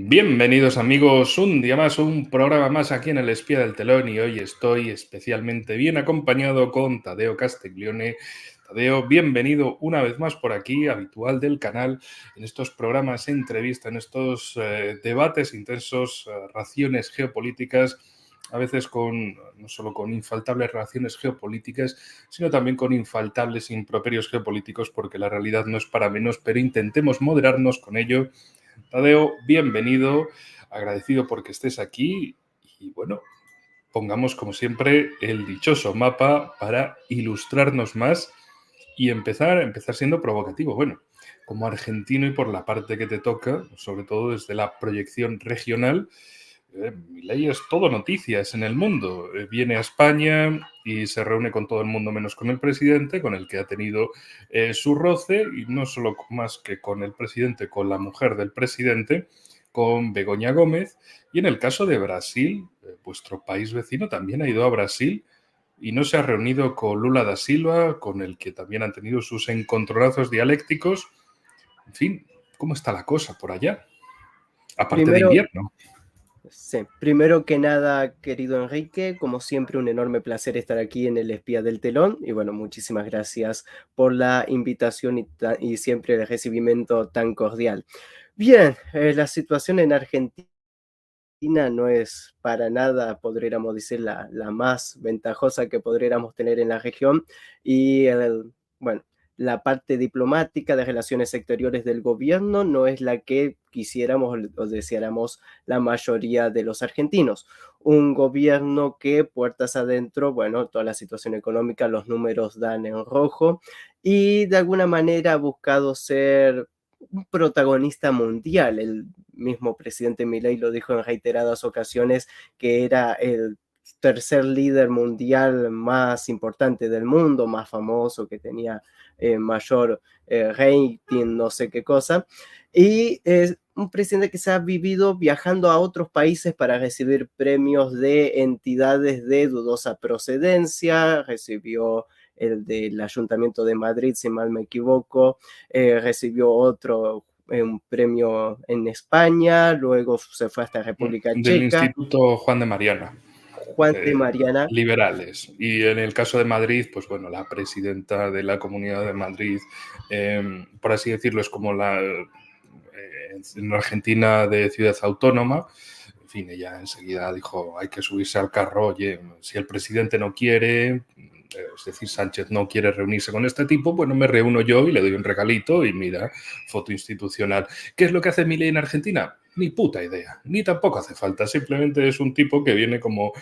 Bienvenidos amigos, un día más, un programa más aquí en El Espía del Telón y hoy estoy especialmente bien acompañado con Tadeo Castiglione. Tadeo, bienvenido una vez más por aquí, habitual del canal, en estos programas, entrevistas, en estos debates intensos, raciones geopolíticas, a veces no solo con infaltables relaciones geopolíticas, sino también con infaltables improperios geopolíticos, porque la realidad no es para menos, pero intentemos moderarnos con ello. Tadeo, bienvenido, agradecido porque estés aquí y bueno, pongamos como siempre el dichoso mapa para ilustrarnos más y empezar siendo provocativo. Bueno, como argentino y por la parte que te toca, sobre todo desde la proyección regional, Milei es todo noticias en el mundo. Viene a España y se reúne con todo el mundo menos con el presidente, con el que ha tenido su roce, y no solo más que con el presidente, con la mujer del presidente, con Begoña Gómez. Y en el caso de Brasil, vuestro país vecino también ha ido a Brasil y no se ha reunido con Lula da Silva, con el que también han tenido sus encontronazos dialécticos. En fin, ¿cómo está la cosa por allá? Aparte de Primero, invierno. sí, primero que nada, querido Enrique, como siempre, un enorme placer estar aquí en El Espía del Telón. Y bueno, muchísimas gracias por la invitación y siempre el recibimiento tan cordial. Bien, la situación en Argentina no es para nada, podríamos decir, la más ventajosa que podríamos tener en la región. Y bueno, la parte diplomática de relaciones exteriores del gobierno no es la que quisiéramos o deseáramos la mayoría de los argentinos. Un gobierno que puertas adentro, bueno, toda la situación económica, los números dan en rojo y de alguna manera ha buscado ser un protagonista mundial. El mismo presidente Milei lo dijo en reiteradas ocasiones que era el tercer líder mundial más importante del mundo, más famoso, que tenía mayor rating, no sé qué cosa. Y es un presidente que se ha vivido viajando a otros países para recibir premios de entidades de dudosa procedencia. Recibió el del Ayuntamiento de Madrid, si mal me equivoco, recibió otro un premio en España, luego se fue hasta República Del Checa. Instituto Juan de Mariana, Juan de Mariana. liberales. Y en el caso de Madrid, pues bueno, la presidenta de la Comunidad de Madrid, por así decirlo, es como en Argentina de ciudad autónoma. En fin, ella enseguida dijo, hay que subirse al carro, oye, si el presidente no quiere, es decir, Sánchez no quiere reunirse con este tipo, bueno, me reúno yo y le doy un regalito y mira, foto institucional. ¿Qué es lo que hace Milei en Argentina? Ni puta idea, ni tampoco hace falta, simplemente es un tipo que viene como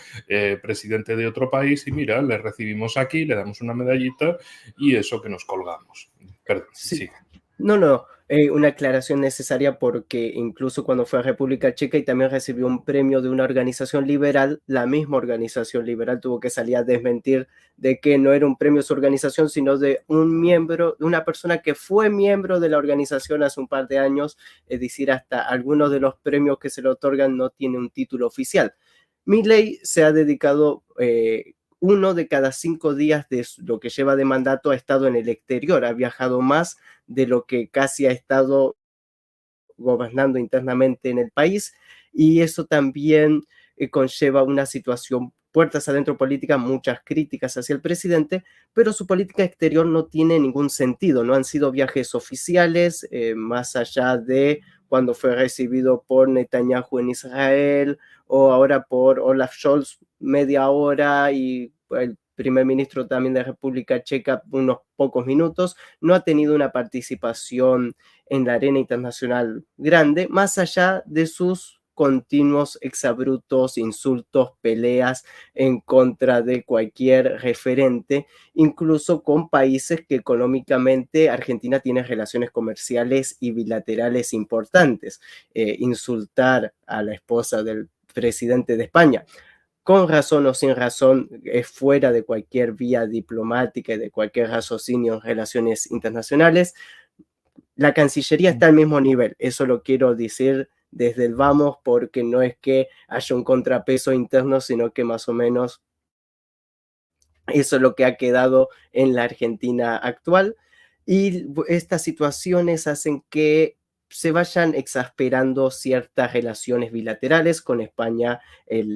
presidente de otro país y mira, le recibimos aquí, le damos una medallita y eso que nos colgamos. Perdón, Sí, sigue. no, una aclaración necesaria porque incluso cuando fue a República Checa y también recibió un premio de una organización liberal, la misma organización liberal tuvo que salir a desmentir de que no era un premio de su organización, sino de un miembro, de una persona que fue miembro de la organización hace un par de años, es decir, hasta algunos de los premios que se le otorgan no tiene un título oficial. Milei se ha dedicado 1 de cada 5 días de lo que lleva de mandato ha estado en el exterior, ha viajado más de lo que casi ha estado gobernando internamente en el país, y eso también conlleva una situación puertas adentro política, muchas críticas hacia el presidente, pero su política exterior no tiene ningún sentido, no han sido viajes oficiales, más allá de cuando fue recibido por Netanyahu en Israel o ahora por Olaf Scholz media hora y el primer ministro también de República Checa unos pocos minutos. No ha tenido una participación en la arena internacional grande, más allá de sus continuos exabruptos, insultos, peleas en contra de cualquier referente, incluso con países que económicamente Argentina tiene relaciones comerciales y bilaterales importantes. Insultar a la esposa del presidente de España, con razón o sin razón, es fuera de cualquier vía diplomática y de cualquier raciocinio en relaciones internacionales. La Cancillería está al mismo nivel, eso lo quiero decir desde el vamos, porque no es que haya un contrapeso interno, sino que más o menos eso es lo que ha quedado en la Argentina actual. Y estas situaciones hacen que se vayan exasperando ciertas relaciones bilaterales. Con España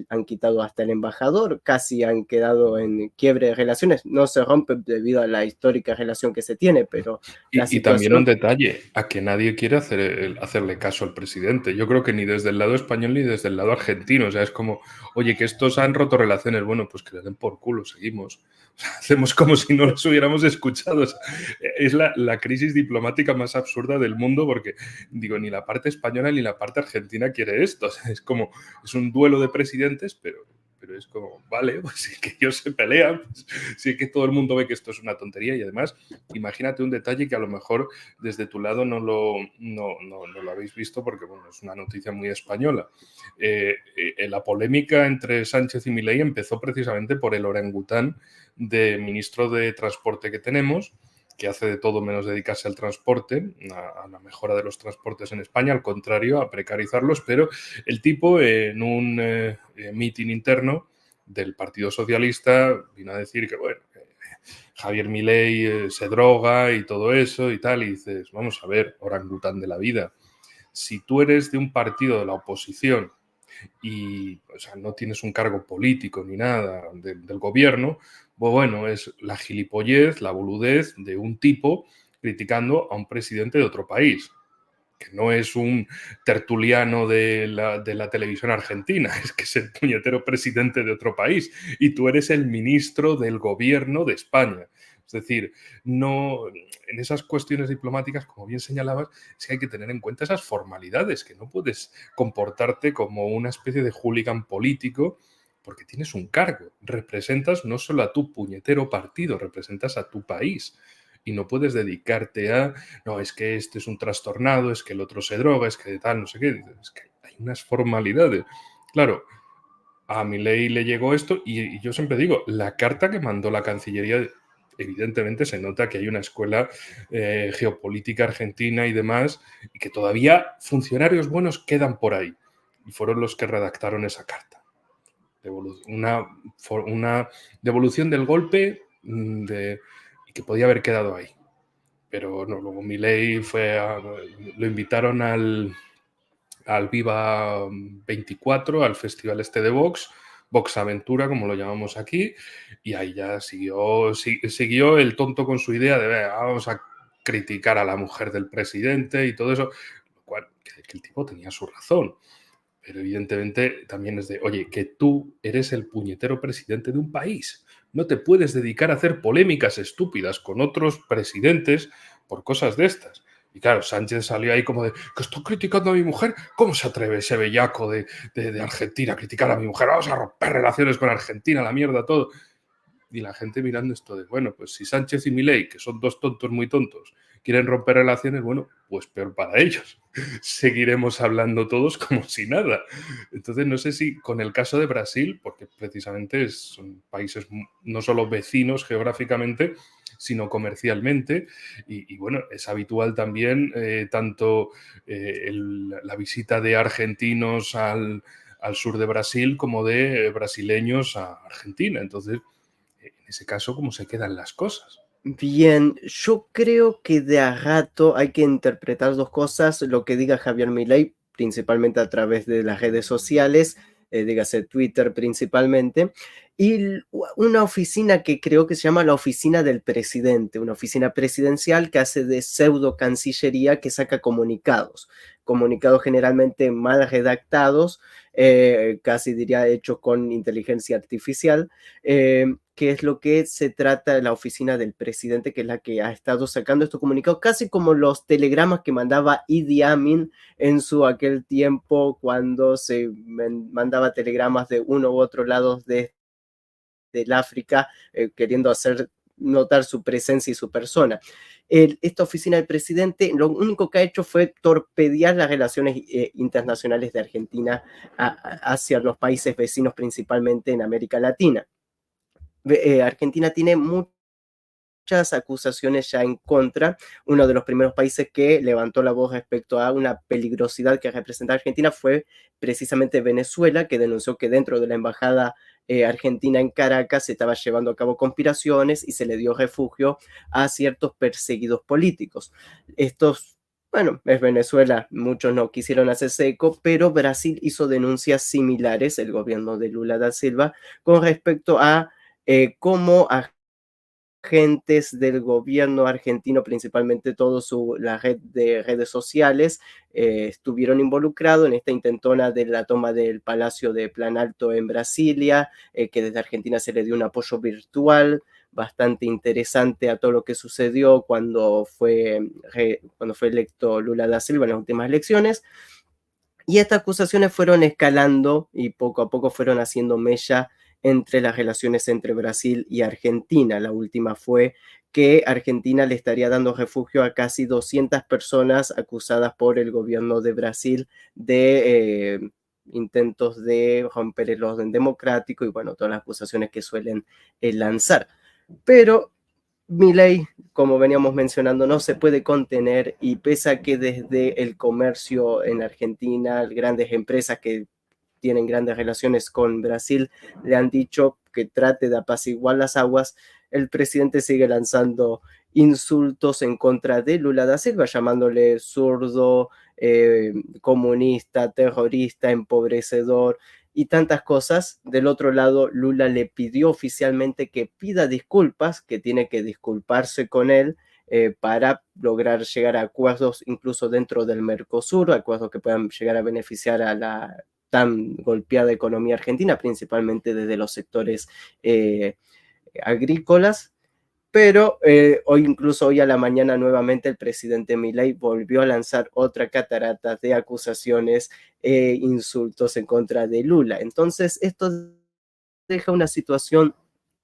han quitado hasta el embajador, casi han quedado en quiebre de relaciones. No se rompe debido a la histórica relación que se tiene, pero la Y también un situación... detalle, a que nadie quiere hacerle caso al presidente. Yo creo que ni desde el lado español ni desde el lado argentino. O sea, es como, oye, que estos han roto relaciones. Bueno, pues que le den por culo, seguimos. O sea, hacemos como si no los hubiéramos escuchado. O sea, es la crisis diplomática más absurda del mundo porque, digo, ni la parte española ni la parte argentina quiere esto. O sea, es como, es un duelo de presidentes, pero es como, vale, pues si que ellos se pelean, pues, si que todo el mundo ve que esto es una tontería y además, imagínate un detalle que a lo mejor desde tu lado no lo habéis visto porque, bueno, es una noticia muy española. La polémica entre Sánchez y Milei empezó precisamente por el orangután de ministro de Transporte que tenemos, que hace de todo menos dedicarse al transporte, a la mejora de los transportes en España, al contrario, a precarizarlos, pero el tipo en un meeting interno del Partido Socialista vino a decir que, bueno, Javier Milei se droga y todo eso y tal, y dices, vamos a ver, orangután de la vida, si tú eres de un partido de la oposición y o sea, no tienes un cargo político ni nada del gobierno, pues bueno, es la gilipollez, la boludez de un tipo criticando a un presidente de otro país, que no es un tertuliano de la televisión argentina, es que es el puñetero presidente de otro país y tú eres el ministro del gobierno de España. Es decir, no, en esas cuestiones diplomáticas, como bien señalabas, es que hay que tener en cuenta esas formalidades, que no puedes comportarte como una especie de hooligan político porque tienes un cargo, representas no solo a tu puñetero partido, representas a tu país y no puedes dedicarte a, no, es que este es un trastornado, es que el otro se droga, es que tal, no sé qué, es que hay unas formalidades. Claro, a Milei le llegó esto y yo siempre digo, la carta que mandó la Cancillería, evidentemente se nota que hay una escuela geopolítica argentina y demás, y que todavía funcionarios buenos quedan por ahí. Y fueron los que redactaron esa carta. Una devolución del golpe y que podía haber quedado ahí. Pero no, luego Milei lo invitaron al Viva 24, al festival este de Vox, Vox Aventura, como lo llamamos aquí, y ahí ya siguió el tonto con su idea de vamos a criticar a la mujer del presidente y todo eso, lo cual que el tipo tenía su razón. Pero evidentemente también es de, oye, que tú eres el puñetero presidente de un país. No te puedes dedicar a hacer polémicas estúpidas con otros presidentes por cosas de estas. Y claro, Sánchez salió ahí como de, que estoy criticando a mi mujer. ¿Cómo se atreve ese bellaco de Argentina a criticar a mi mujer? Vamos a romper relaciones con Argentina, la mierda, todo. Y la gente mirando esto de, bueno, pues si Sánchez y Milei, que son dos tontos muy tontos, quieren romper relaciones, bueno, pues peor para ellos. Seguiremos hablando todos como si nada. Entonces, no sé si con el caso de Brasil, porque precisamente son países no solo vecinos geográficamente, sino comercialmente, y bueno, es habitual también tanto la visita de argentinos al sur de Brasil como de brasileños a Argentina. Entonces, en ese caso, ¿cómo se quedan las cosas? Bien, yo creo que de a rato hay que interpretar dos cosas, lo que diga Javier Milei, principalmente a través de las redes sociales, dígase Twitter principalmente, y una oficina que creo que se llama la oficina del presidente, una oficina presidencial que hace de pseudo cancillería que saca comunicados generalmente mal redactados, casi diría hechos con inteligencia artificial, que es lo que se trata de la oficina del presidente, que es la que ha estado sacando estos comunicados, casi como los telegramas que mandaba Idi Amin en su aquel tiempo cuando se mandaba telegramas de uno u otro lado del África, queriendo hacer notar su presencia y su persona. Esta oficina del presidente lo único que ha hecho fue torpedear las relaciones internacionales de Argentina hacia los países vecinos, principalmente en América Latina. Argentina tiene muchas acusaciones ya en contra. Uno de los primeros países que levantó la voz respecto a una peligrosidad que representa Argentina fue precisamente Venezuela, que denunció que dentro de la embajada argentina en Caracas se estaba llevando a cabo conspiraciones y se le dio refugio a ciertos perseguidos políticos. Estos Bueno, es Venezuela, muchos no quisieron hacerse eco, pero Brasil hizo denuncias similares, el gobierno de Lula da Silva, con respecto a cómo agentes del gobierno argentino, principalmente la red de redes sociales, estuvieron involucrados en esta intentona de la toma del Palacio de Planalto en Brasilia, que desde Argentina se le dio un apoyo virtual bastante interesante a todo lo que sucedió cuando fue electo Lula da Silva en las últimas elecciones. Y estas acusaciones fueron escalando y poco a poco fueron haciendo mella entre las relaciones entre Brasil y Argentina. La última fue que Argentina le estaría dando refugio a casi 200 personas acusadas por el gobierno de Brasil de intentos de romper el orden democrático y bueno, todas las acusaciones que suelen lanzar. Pero Milei, como veníamos mencionando, no se puede contener y pese a que desde el comercio en Argentina, grandes empresas que tienen grandes relaciones con Brasil, le han dicho que trate de apaciguar las aguas, el presidente sigue lanzando insultos en contra de Lula da Silva, llamándole zurdo, comunista, terrorista, empobrecedor y tantas cosas. Del otro lado, Lula le pidió oficialmente que pida disculpas, que tiene que disculparse con él para lograr llegar a acuerdos incluso dentro del Mercosur, acuerdos que puedan llegar a beneficiar a la tan golpeada economía argentina, principalmente desde los sectores agrícolas. Pero hoy a la mañana nuevamente el presidente Milei volvió a lanzar otra catarata de acusaciones e insultos en contra de Lula. Entonces esto deja una situación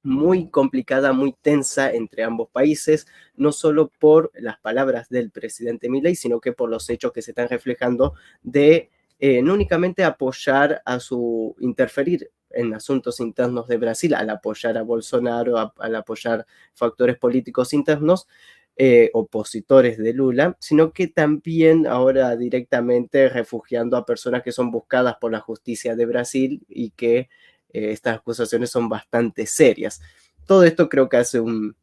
muy complicada, muy tensa entre ambos países, no solo por las palabras del presidente Milei, sino que por los hechos que se están reflejando de no únicamente interferir en asuntos internos de Brasil, al apoyar a Bolsonaro, al apoyar factores políticos internos, opositores de Lula, sino que también ahora directamente refugiando a personas que son buscadas por la justicia de Brasil y que estas acusaciones son bastante serias. Todo esto creo que hace un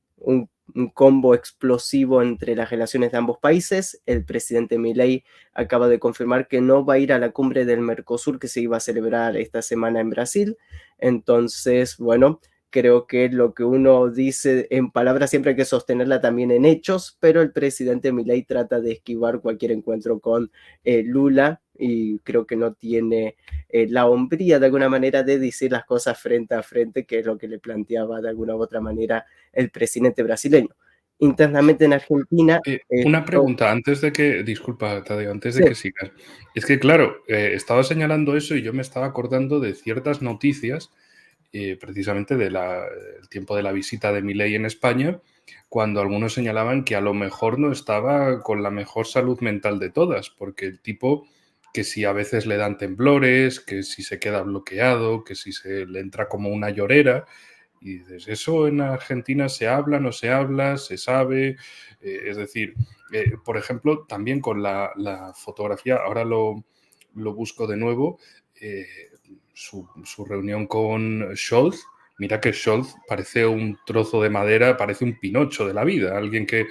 combo explosivo entre las relaciones de ambos países. El presidente Milei acaba de confirmar que no va a ir a la cumbre del Mercosur que se iba a celebrar esta semana en Brasil. Entonces, bueno, creo que lo que uno dice en palabras siempre hay que sostenerla también en hechos, pero el presidente Milei trata de esquivar cualquier encuentro con Lula y creo que no tiene la hombría de alguna manera de decir las cosas frente a frente, que es lo que le planteaba de alguna u otra manera el presidente brasileño. Internamente en Argentina. Una pregunta antes de que, disculpa, Tadeo, antes de Sí, que sigas. Es que, claro, estaba señalando eso y yo me estaba acordando de ciertas noticias, precisamente del tiempo de la visita de Milei en España, cuando algunos señalaban que a lo mejor no estaba con la mejor salud mental de todas, porque el tipo que si a veces le dan temblores, que si se queda bloqueado, que si se le entra como una llorera. Y dices, ¿eso en Argentina se habla, no se habla, se sabe? Es decir, por ejemplo, también con la fotografía, ahora lo busco de nuevo, su reunión con Scholz. Mira que Scholz parece un trozo de madera, parece un Pinocho de la vida, alguien que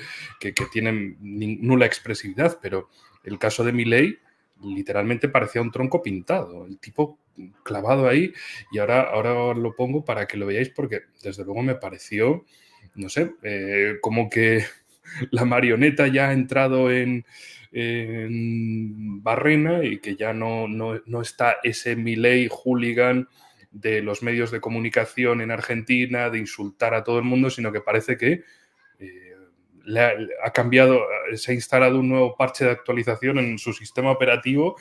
tiene nula expresividad, pero el caso de Milei literalmente parecía un tronco pintado, el tipo clavado ahí, y ahora lo pongo para que lo veáis porque desde luego me pareció, no sé, como que la marioneta ya ha entrado en Barrena y que ya no está ese Milei hooligan de los medios de comunicación en Argentina, de insultar a todo el mundo, sino que parece que ha cambiado, se ha instalado un nuevo parche de actualización en su sistema operativo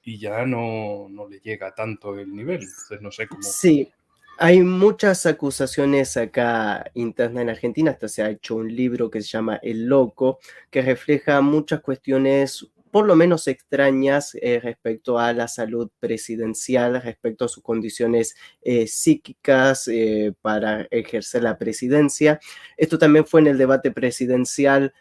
y ya no le llega tanto el nivel. Entonces no sé cómo. sí, hay muchas acusaciones acá internas en Argentina, hasta se ha hecho un libro que se llama El Loco, que refleja muchas cuestiones por lo menos extrañas respecto a la salud presidencial, respecto a sus condiciones psíquicas para ejercer la presidencia. Esto también fue en el debate presidencial,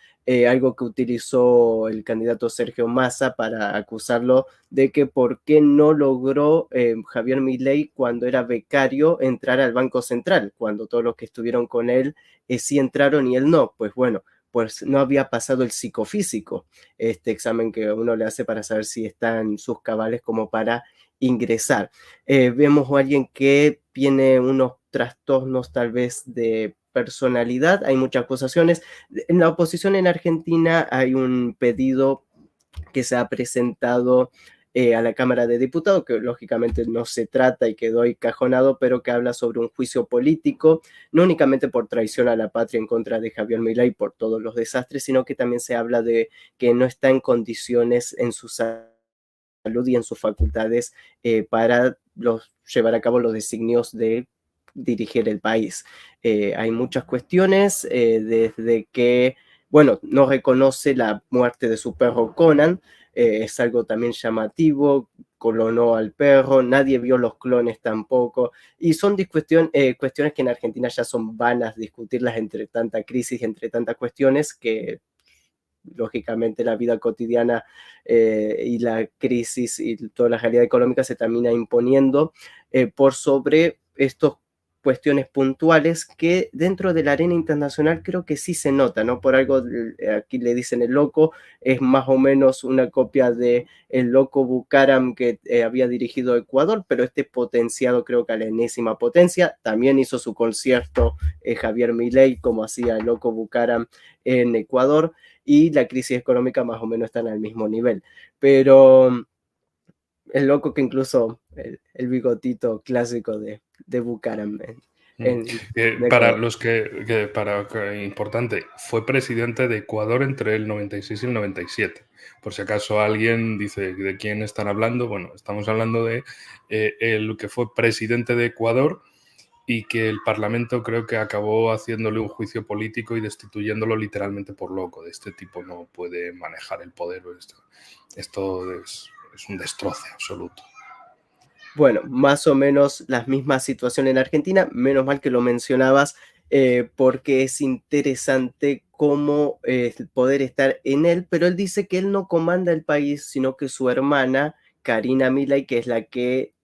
algo que utilizó el candidato Sergio Massa para acusarlo de que por qué no logró Javier Milei cuando era becario entrar al Banco Central, cuando todos los que estuvieron con él sí entraron y él no. Pues bueno, pues no había pasado el psicofísico, este examen que uno le hace para saber si está en sus cabales como para ingresar. Vemos a alguien que tiene unos trastornos tal vez de personalidad, hay muchas acusaciones. En la oposición en Argentina hay un pedido que se ha presentado a la Cámara de Diputados, que lógicamente no se trata y quedó encajonado, pero que habla sobre un juicio político, no únicamente por traición a la patria en contra de Javier Milei por todos los desastres, sino que también se habla de que no está en condiciones en su salud y en sus facultades para llevar a cabo los designios de dirigir el país. Hay muchas cuestiones, desde que, bueno, no reconoce la muerte de su perro Conan, es algo también llamativo, clonó al perro, nadie vio los clones tampoco, y son cuestiones que en Argentina ya son vanas discutirlas entre tanta crisis, entre tantas cuestiones que lógicamente la vida cotidiana y la crisis y toda la realidad económica se termina imponiendo por sobre estas cuestiones puntuales que dentro de la arena internacional creo que sí se nota, ¿no? Por algo aquí le dicen el loco, es más o menos una copia de el loco Bucaram que había dirigido Ecuador, pero este potenciado creo que a la enésima potencia, también hizo su concierto Javier Milei como hacía el loco Bucaram en Ecuador, y la crisis económica más o menos están al mismo nivel. Pero es loco que incluso el bigotito clásico de Bucaram en Para Ecuador. los importante, fue presidente de Ecuador entre el 96 y el 97. Por si acaso alguien dice de quién están hablando, bueno, estamos hablando de el que fue presidente de Ecuador y que el Parlamento creo que acabó haciéndole un juicio político y destituyéndolo literalmente por loco. De este tipo no puede manejar el poder. Esto es un destroce absoluto. Bueno, más o menos la misma situación en Argentina, menos mal que lo mencionabas, porque es interesante cómo poder estar en él, pero él dice que él no comanda el país, sino que su hermana, Karina Milei, que es la que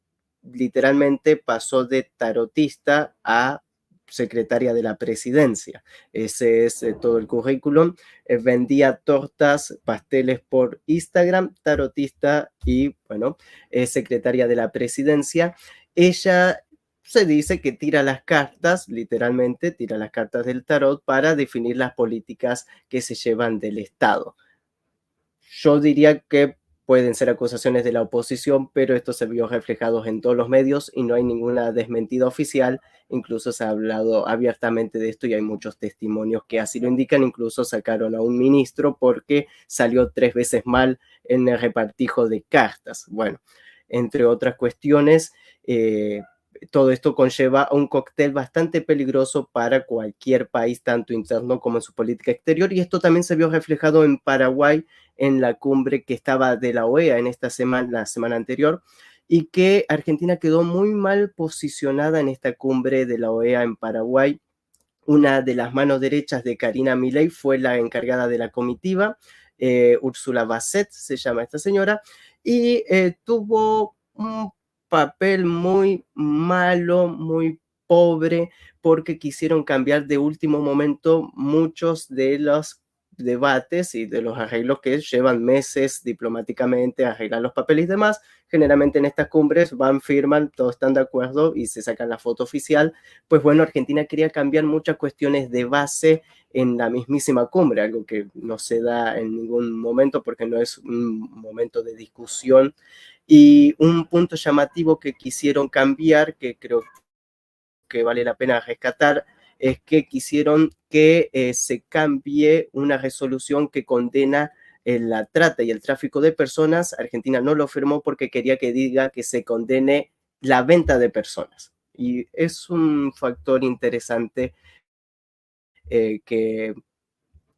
literalmente pasó de tarotista a secretaria de la presidencia. Ese es todo el currículum. Vendía tortas, pasteles por Instagram, tarotista y, bueno, secretaria de la presidencia. Ella se dice que tira las cartas, literalmente tira las cartas del tarot para definir las políticas que se llevan del Estado. Yo diría que pueden ser acusaciones de la oposición, pero esto se vio reflejado en todos los medios y no hay ninguna desmentida oficial. Incluso se ha hablado abiertamente de esto y hay muchos testimonios que así lo indican. Incluso sacaron a un ministro porque salió 3 veces mal en el repartijo de cartas. Bueno, entre otras cuestiones, todo esto conlleva a un cóctel bastante peligroso para cualquier país, tanto interno como en su política exterior, y esto también se vio reflejado en Paraguay en la cumbre que estaba de la OEA en esta semana, la semana anterior, y que Argentina quedó muy mal posicionada en esta cumbre de la OEA en Paraguay. Una de las manos derechas de Karina Milei fue la encargada de la comitiva, Úrsula Basset se llama esta señora, y tuvo un papel muy malo, muy pobre, porque quisieron cambiar de último momento muchos de los debates y de los arreglos que llevan meses diplomáticamente a arreglar los papeles y demás. Generalmente en estas cumbres van, firman, todos están de acuerdo y se sacan la foto oficial. Pues bueno, Argentina quería cambiar muchas cuestiones de base en la mismísima cumbre, algo que no se da en ningún momento porque no es un momento de discusión. Y un punto llamativo que quisieron cambiar, que creo que vale la pena rescatar, es que quisieron que se cambie una resolución que condena la trata y el tráfico de personas. Argentina no lo firmó porque quería que diga que se condene la venta de personas. Y es un factor interesante que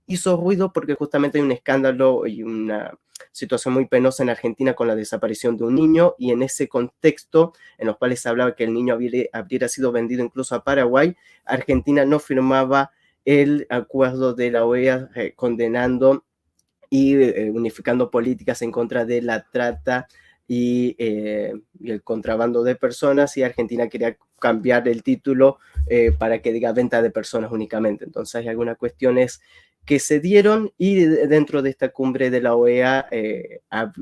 hizo ruido porque justamente hay un escándalo y una situación muy penosa en Argentina con la desaparición de un niño, y en ese contexto en los cuales se hablaba que el niño habría sido vendido incluso a Paraguay, Argentina no firmaba el acuerdo de la OEA condenando y unificando políticas en contra de la trata y el contrabando de personas, y Argentina quería cambiar el título para que diga venta de personas únicamente. Entonces hay algunas cuestiones que se dieron, y dentro de esta cumbre de la OEA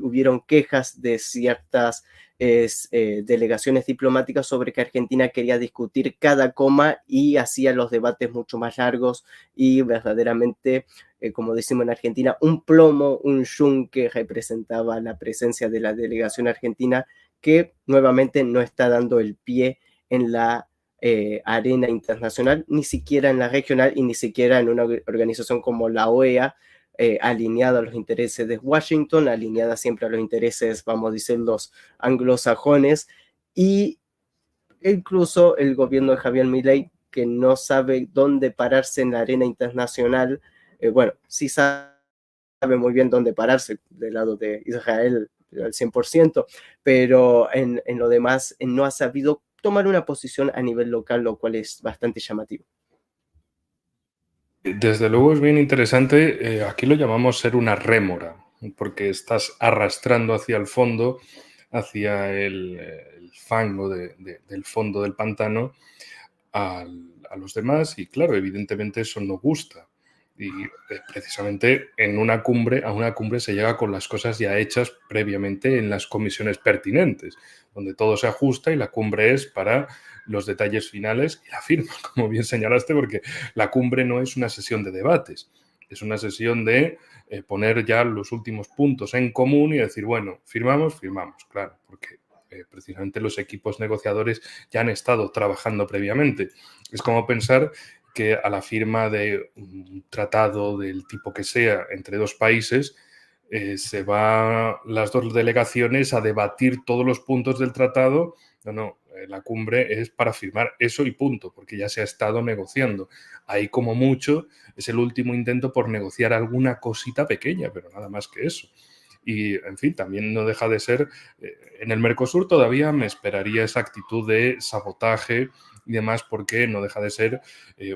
hubieron quejas de ciertas delegaciones diplomáticas sobre que Argentina quería discutir cada coma y hacía los debates mucho más largos y verdaderamente, como decimos en Argentina, un plomo, un yunque representaba la presencia de la delegación argentina, que nuevamente no está dando el pie en la arena internacional, ni siquiera en la regional y ni siquiera en una organización como la OEA, alineada a los intereses de Washington, alineada siempre a los intereses, vamos a decir, los anglosajones, y incluso el gobierno de Javier Milei, que no sabe dónde pararse en la arena internacional, bueno, sí sabe muy bien dónde pararse del lado de Israel al 100%, pero en lo demás no ha sabido tomar una posición a nivel local, lo cual es bastante llamativo. Desde luego es bien interesante, aquí lo llamamos ser una rémora, porque estás arrastrando hacia el fondo, hacia el fango del fondo del pantano a los demás, y claro, evidentemente eso no gusta. Y precisamente a una cumbre se llega con las cosas ya hechas previamente en las comisiones pertinentes, donde todo se ajusta y la cumbre es para los detalles finales y la firma, como bien señalaste, porque la cumbre no es una sesión de debates, es una sesión de poner ya los últimos puntos en común y decir, bueno, firmamos, claro, porque precisamente los equipos negociadores ya han estado trabajando previamente. Es como pensar que a la firma de un tratado del tipo que sea entre dos países, se van las dos delegaciones a debatir todos los puntos del tratado. No, la cumbre es para firmar eso y punto, porque ya se ha estado negociando. Ahí, como mucho, es el último intento por negociar alguna cosita pequeña, pero nada más que eso. Y, en fin, también no deja de ser, en el Mercosur todavía me esperaría esa actitud de sabotaje y demás, porque no deja de ser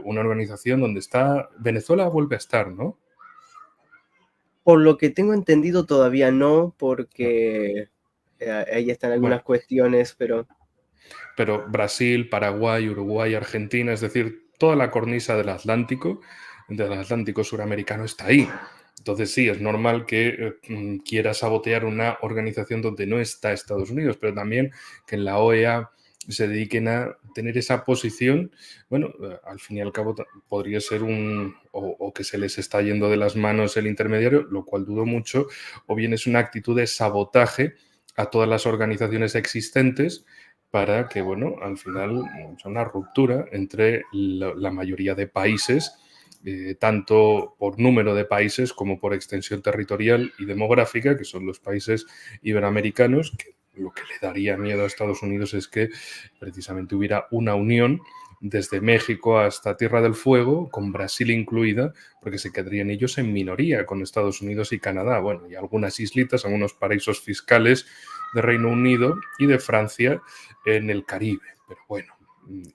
una organización donde está, Venezuela vuelve a estar, ¿no? Por lo que tengo entendido todavía no, porque ahí están algunas cuestiones, pero Brasil, Paraguay, Uruguay, Argentina, es decir, toda la cornisa del Atlántico suramericano está ahí. Entonces sí, es normal que quiera sabotear una organización donde no está Estados Unidos, pero también que en la OEA se dediquen a tener esa posición. Bueno, al fin y al cabo podría ser o que se les está yendo de las manos el intermediario, lo cual dudo mucho, o bien es una actitud de sabotaje a todas las organizaciones existentes para que, bueno, al final es una ruptura entre la mayoría de países, tanto por número de países como por extensión territorial y demográfica, que son los países iberoamericanos, que lo que le daría miedo a Estados Unidos es que precisamente hubiera una unión desde México hasta Tierra del Fuego, con Brasil incluida, porque se quedarían ellos en minoría con Estados Unidos y Canadá, bueno, y algunas islitas, algunos paraísos fiscales de Reino Unido y de Francia en el Caribe, pero bueno,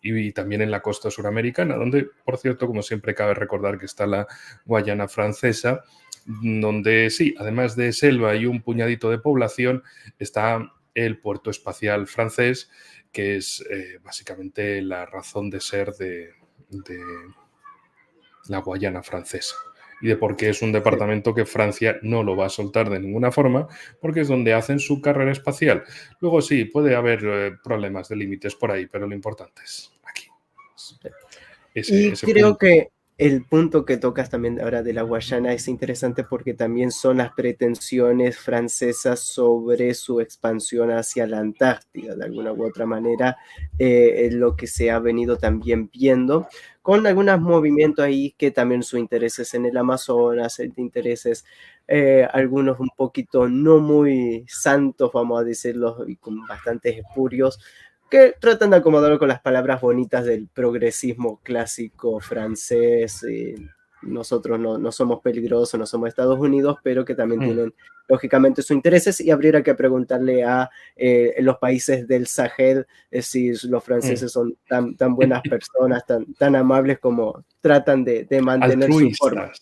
y también en la costa suramericana, donde, por cierto, como siempre cabe recordar que está la Guayana Francesa, donde sí, además de selva y un puñadito de población, está el puerto espacial francés, que es básicamente la razón de ser de la Guayana Francesa y de por qué es un departamento que Francia no lo va a soltar de ninguna forma, porque es donde hacen su carrera espacial. Luego sí, puede haber problemas de límites por ahí, pero lo importante es aquí. Ese creo punto. Que el punto que tocas también ahora de la Guayana es interesante porque también son las pretensiones francesas sobre su expansión hacia la Antártida, de alguna u otra manera, es lo que se ha venido también viendo, con algunos movimientos ahí que también sus intereses en el Amazonas, intereses algunos un poquito no muy santos, vamos a decirlo, y con bastantes espurios, que tratan de acomodarlo con las palabras bonitas del progresismo clásico francés. Nosotros no somos peligrosos, no somos Estados Unidos, pero que también tienen lógicamente sus intereses, y habría que preguntarle a los países del Sahel si los franceses son tan buenas personas, tan amables como tratan de mantener altruistas. Su forma.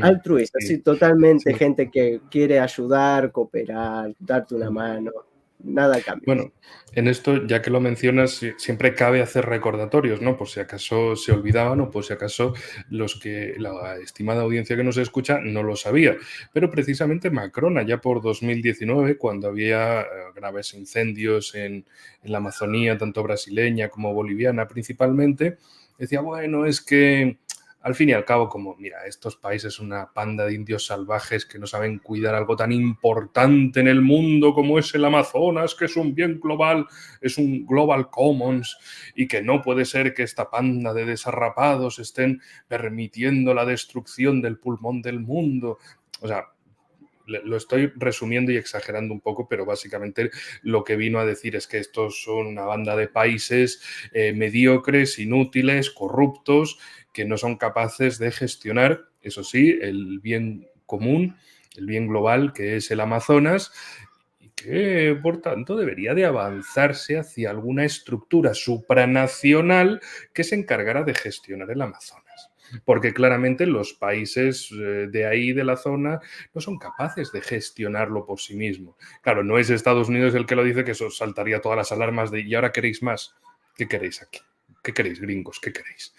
Altruistas, sí, totalmente, sí. Gente que quiere ayudar, cooperar, darte una mano. nada cambia. Bueno, en esto, ya que lo mencionas, siempre cabe hacer recordatorios, ¿no? Por si acaso se olvidaban o por si acaso la estimada audiencia que nos escucha no lo sabía. Pero precisamente Macron, allá por 2019, cuando había graves incendios en la Amazonía, tanto brasileña como boliviana principalmente, decía, bueno, es que al fin y al cabo, como, mira, estos países son una panda de indios salvajes que no saben cuidar algo tan importante en el mundo como es el Amazonas, que es un bien global, es un global commons, y que no puede ser que esta panda de desarrapados estén permitiendo la destrucción del pulmón del mundo. O sea, lo estoy resumiendo y exagerando un poco, pero básicamente lo que vino a decir es que estos son una banda de países mediocres, inútiles, corruptos, que no son capaces de gestionar, eso sí, el bien común, el bien global, que es el Amazonas, y que, por tanto, debería de avanzarse hacia alguna estructura supranacional que se encargara de gestionar el Amazonas. Porque claramente los países de ahí, de la zona, no son capaces de gestionarlo por sí mismos. Claro, no es Estados Unidos el que lo dice, que eso saltaría todas las alarmas de ¿y ahora queréis más? ¿Qué queréis aquí? ¿Qué queréis, gringos? ¿Qué queréis?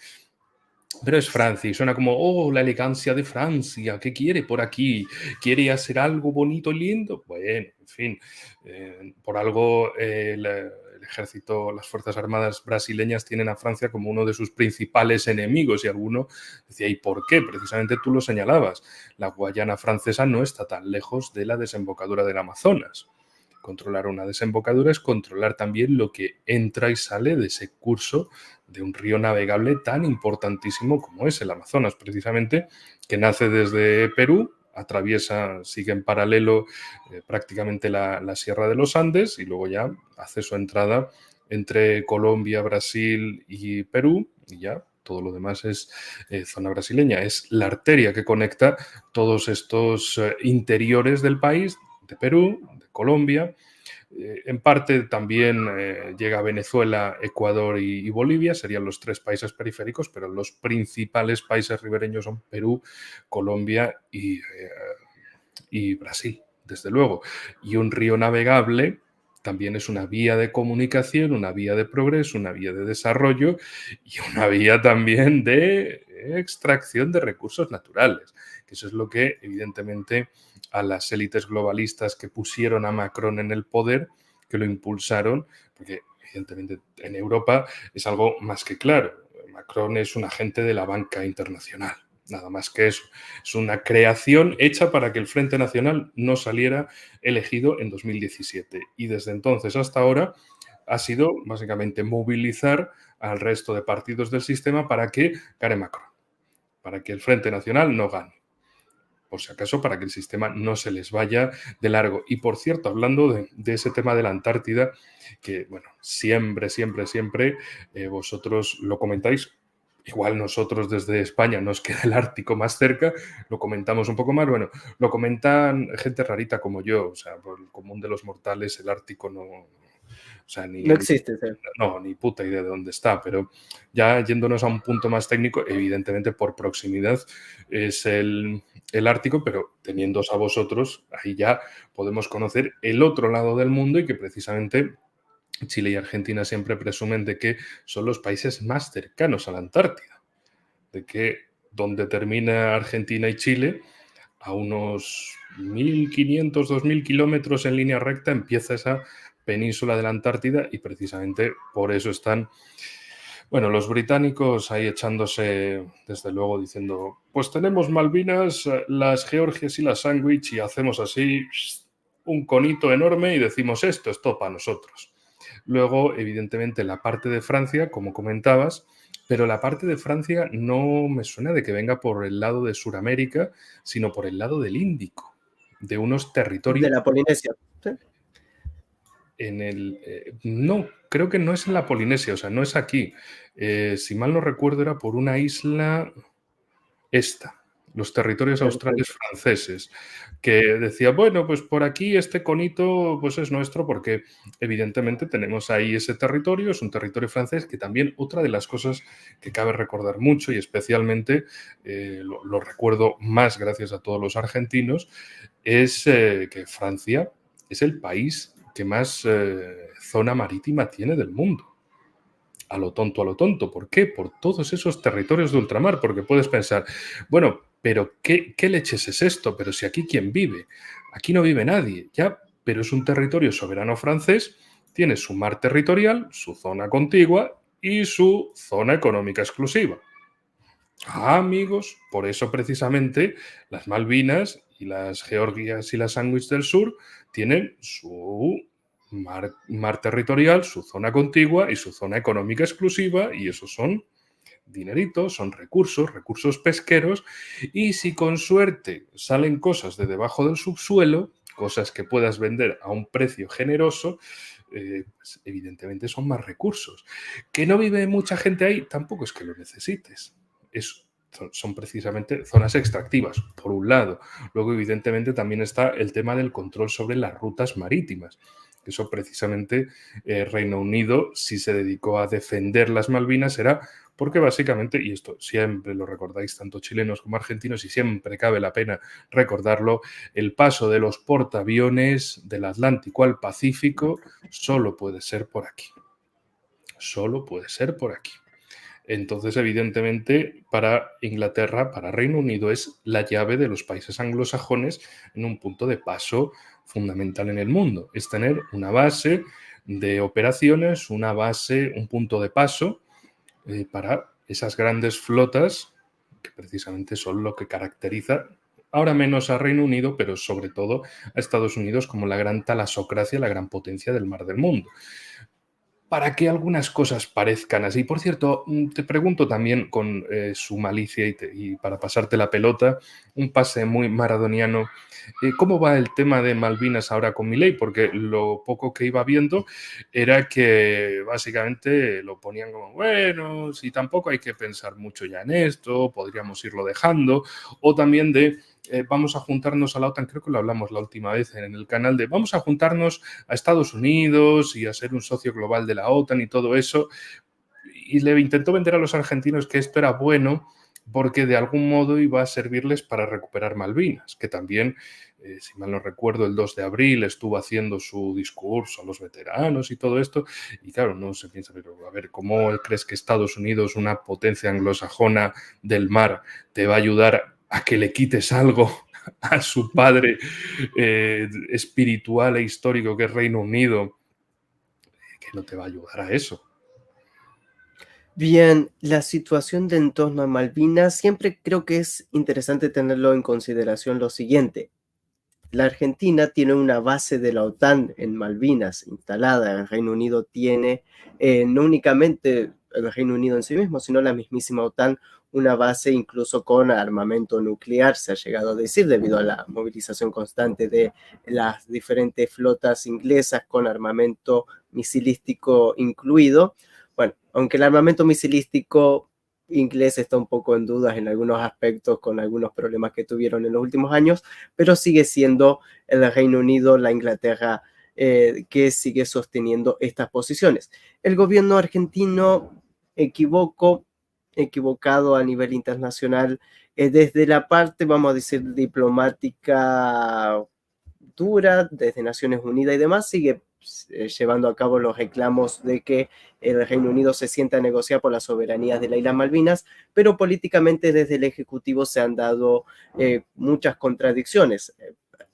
Pero es Francia y suena como, oh, la elegancia de Francia, ¿qué quiere por aquí? ¿Quiere hacer algo bonito y lindo? Bueno, en fin, por algo el ejército, las Fuerzas Armadas brasileñas tienen a Francia como uno de sus principales enemigos y alguno decía, ¿y por qué? Precisamente tú lo señalabas, la Guayana francesa no está tan lejos de la desembocadura del Amazonas. Controlar una desembocadura es controlar también lo que entra y sale de ese curso de un río navegable tan importantísimo como es el Amazonas, precisamente, que nace desde Perú, atraviesa, sigue en paralelo prácticamente la Sierra de los Andes y luego ya hace su entrada entre Colombia, Brasil y Perú y ya todo lo demás es zona brasileña. Es la arteria que conecta todos estos interiores del país, de Perú, de Colombia. En parte también llega a Venezuela, Ecuador y Bolivia, serían los tres países periféricos, pero los principales países ribereños son Perú, Colombia y Brasil, desde luego. Y un río navegable también es una vía de comunicación, una vía de progreso, una vía de desarrollo y una vía también de extracción de recursos naturales, que eso es lo que evidentemente a las élites globalistas que pusieron a Macron en el poder, que lo impulsaron, porque evidentemente en Europa es algo más que claro. Macron es un agente de la banca internacional, nada más que eso. Es una creación hecha para que el Frente Nacional no saliera elegido en 2017. Y desde entonces hasta ahora ha sido básicamente movilizar al resto de partidos del sistema para que gane Macron, para que el Frente Nacional no gane. Por si acaso, para que el sistema no se les vaya de largo. Y por cierto, hablando de ese tema de la Antártida, que bueno, siempre vosotros lo comentáis. Igual nosotros desde España nos queda el Ártico más cerca, lo comentamos un poco más. Bueno, lo comentan gente rarita como yo, o sea, por el común de los mortales, el Ártico no. O sea, No existe. ni puta idea de dónde está, pero ya yéndonos a un punto más técnico, evidentemente por proximidad es el Ártico, pero teniéndoos a vosotros, ahí ya podemos conocer el otro lado del mundo y que precisamente Chile y Argentina siempre presumen de que son los países más cercanos a la Antártida, de que donde termina Argentina y Chile, a unos 1.500, 2.000 kilómetros en línea recta empieza esa península de la Antártida y precisamente por eso están, bueno, los británicos ahí echándose, desde luego, diciendo, pues tenemos Malvinas, las Georgias y las Sandwich y hacemos así un conito enorme y decimos esto es todo para nosotros. Luego, evidentemente, la parte de Francia, como comentabas, pero la parte de Francia no me suena de que venga por el lado de Sudamérica, sino por el lado del Índico, de unos territorios De la Polinesia. ¿Sí? No, creo que no es en la Polinesia, o sea, no es aquí. Si mal no recuerdo, era por una isla los territorios australes franceses, que decía, bueno, pues por aquí este conito pues es nuestro porque evidentemente tenemos ahí ese territorio, es un territorio francés que también otra de las cosas que cabe recordar mucho y especialmente lo recuerdo más gracias a todos los argentinos, es que Francia es el país zona marítima tiene del mundo. A lo tonto, a lo tonto. ¿Por qué? Por todos esos territorios de ultramar, porque puedes pensar, bueno, pero ¿qué leches es esto? Pero si aquí ¿quién vive? Aquí no vive nadie, ya, pero es un territorio soberano francés, tiene su mar territorial, su zona contigua y su zona económica exclusiva. Ah, amigos, por eso precisamente las Malvinas y las Georgias y las Sandwich del Sur tienen su mar territorial, su zona contigua y su zona económica exclusiva, y esos son dineritos, son recursos pesqueros, y si con suerte salen cosas de debajo del subsuelo, cosas que puedas vender a un precio generoso, pues evidentemente son más recursos. ¿Que no vive mucha gente ahí? Tampoco es que lo necesites. Son precisamente zonas extractivas, por un lado. Luego, evidentemente, también está el tema del control sobre las rutas marítimas. Eso precisamente Reino Unido, si se dedicó a defender las Malvinas, era porque básicamente, y esto siempre lo recordáis tanto chilenos como argentinos y siempre cabe la pena recordarlo, el paso de los portaaviones del Atlántico al Pacífico solo puede ser por aquí. Solo puede ser por aquí. Entonces, evidentemente, para Inglaterra, para Reino Unido, es la llave de los países anglosajones en un punto de paso fundamental en el mundo. Es tener una base de operaciones, una base, un punto de paso para esas grandes flotas, que precisamente son lo que caracteriza ahora menos a Reino Unido, pero sobre todo a Estados Unidos como la gran talasocracia, la gran potencia del mar del mundo. Para que algunas cosas parezcan así. Por cierto, te pregunto también con su malicia y para pasarte la pelota, un pase muy maradoniano, ¿cómo va el tema de Malvinas ahora con Milei? Porque lo poco que iba viendo era que básicamente lo ponían como, bueno, si tampoco hay que pensar mucho ya en esto, podríamos irlo dejando, o también de vamos a juntarnos a la OTAN, creo que lo hablamos la última vez en el canal, de vamos a juntarnos a Estados Unidos y a ser un socio global de la OTAN y todo eso. Y le intentó vender a los argentinos que esto era bueno porque de algún modo iba a servirles para recuperar Malvinas, que también, si mal no recuerdo, el 2 de abril estuvo haciendo su discurso a los veteranos y todo esto, y claro, no se piensa, pero a ver, ¿cómo crees que Estados Unidos, una potencia anglosajona del mar, te va a ayudar a que le quites algo a su padre espiritual e histórico que es Reino Unido, que no te va a ayudar a eso? Bien, la situación de en torno a Malvinas, siempre creo que es interesante tenerlo en consideración lo siguiente. La Argentina tiene una base de la OTAN en Malvinas instalada. El Reino Unido tiene, no únicamente el Reino Unido en sí mismo, sino la mismísima OTAN, una base incluso con armamento nuclear, se ha llegado a decir, debido a la movilización constante de las diferentes flotas inglesas con armamento misilístico incluido. Bueno, aunque el armamento misilístico inglés está un poco en dudas en algunos aspectos con algunos problemas que tuvieron en los últimos años, pero sigue siendo el Reino Unido, la Inglaterra, que sigue sosteniendo estas posiciones. El gobierno argentino equivocado a nivel internacional, desde la parte, vamos a decir, diplomática dura, desde Naciones Unidas y demás, sigue llevando a cabo los reclamos de que el Reino Unido se sienta a negociar por las soberanías de las Islas Malvinas, pero políticamente desde el Ejecutivo se han dado muchas contradicciones.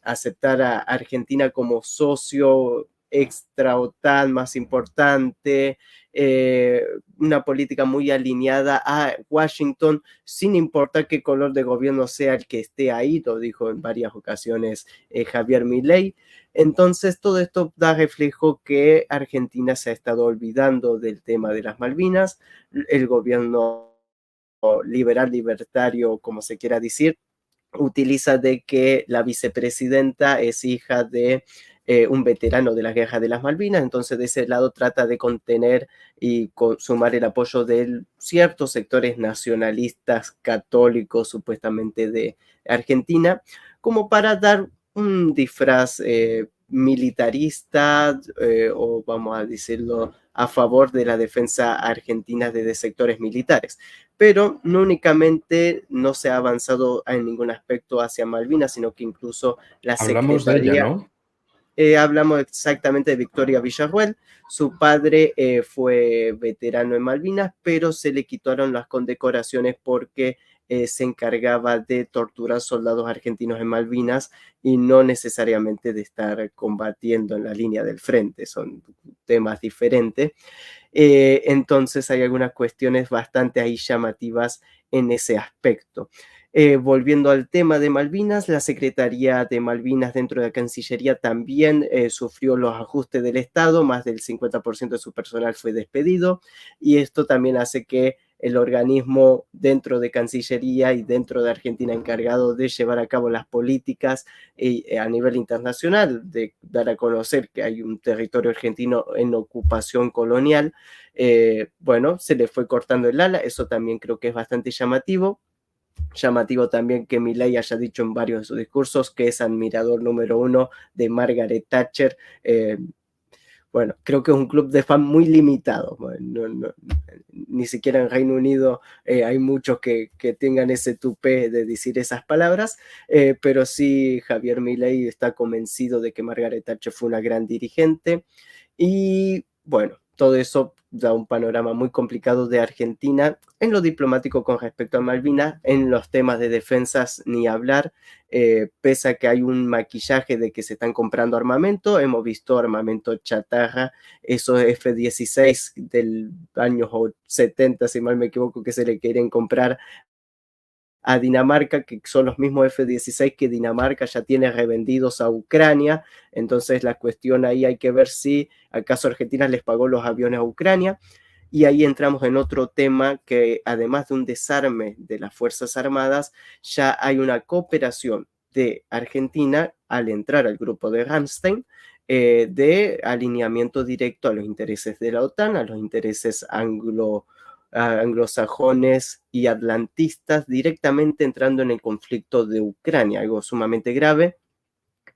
Aceptar a Argentina como socio extra OTAN más importante, una política muy alineada a Washington, sin importar qué color de gobierno sea el que esté ahí, lo dijo en varias ocasiones Javier Milei. Entonces, todo esto da reflejo que Argentina se ha estado olvidando del tema de las Malvinas. El gobierno liberal, libertario, como se quiera decir, utiliza de que la vicepresidenta es hija de un veterano de la guerra de las Malvinas, entonces de ese lado trata de contener y sumar el apoyo de ciertos sectores nacionalistas católicos supuestamente de Argentina, como para dar un disfraz militarista o vamos a decirlo a favor de la defensa argentina de sectores militares. Pero no únicamente no se ha avanzado en ningún aspecto hacia Malvinas, sino que incluso la Hablamos de ella, Secretaría, ¿no? Hablamos exactamente de Victoria Villarruel. Su padre fue veterano en Malvinas, pero se le quitaron las condecoraciones porque se encargaba de torturar soldados argentinos en Malvinas y no necesariamente de estar combatiendo en la línea del frente, son temas diferentes. Entonces hay algunas cuestiones bastante ahí llamativas en ese aspecto. Volviendo al tema de Malvinas, la Secretaría de Malvinas dentro de la Cancillería también sufrió los ajustes del Estado, más del 50% de su personal fue despedido, y esto también hace que el organismo dentro de Cancillería y dentro de Argentina encargado de llevar a cabo las políticas a nivel internacional, de dar a conocer que hay un territorio argentino en ocupación colonial, bueno, se le fue cortando el ala, eso también creo que es bastante llamativo. Llamativo también que Milei haya dicho en varios de sus discursos que es admirador número uno de Margaret Thatcher. Bueno, creo que es un club de fan muy limitado. Bueno, ni siquiera en Reino Unido hay muchos que tengan ese tupé de decir esas palabras, pero sí Javier Milei está convencido de que Margaret Thatcher fue una gran dirigente y bueno, todo eso da un panorama muy complicado de Argentina en lo diplomático con respecto a Malvinas, en los temas de defensas ni hablar, pese a que hay un maquillaje de que se están comprando armamento, hemos visto armamento chatarra, esos F-16 del año 70, si mal me equivoco, que se le quieren comprar a Dinamarca, que son los mismos F-16 que Dinamarca ya tiene revendidos a Ucrania. Entonces la cuestión ahí hay que ver si acaso Argentina les pagó los aviones a Ucrania. Y ahí entramos en otro tema que además de un desarme de las Fuerzas Armadas, ya hay una cooperación de Argentina al entrar al grupo de Ramstein, de alineamiento directo a los intereses de la OTAN, a los intereses anglosajones y atlantistas directamente entrando en el conflicto de Ucrania, algo sumamente grave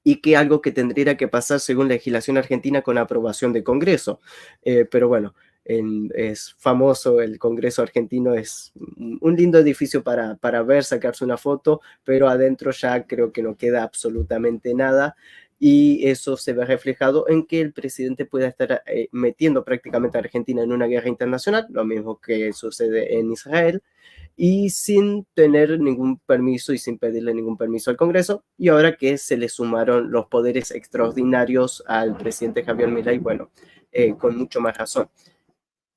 y que algo que tendría que pasar según legislación argentina con aprobación de Congreso. Pero bueno, es famoso el Congreso argentino, es un lindo edificio para ver, sacarse una foto, pero adentro ya creo que no queda absolutamente nada y eso se ve reflejado en que el presidente pueda estar metiendo prácticamente a Argentina en una guerra internacional, lo mismo que sucede en Israel, y sin tener ningún permiso y sin pedirle ningún permiso al Congreso. Y ahora que se le sumaron los poderes extraordinarios al presidente Javier Milei, bueno, con mucho más razón.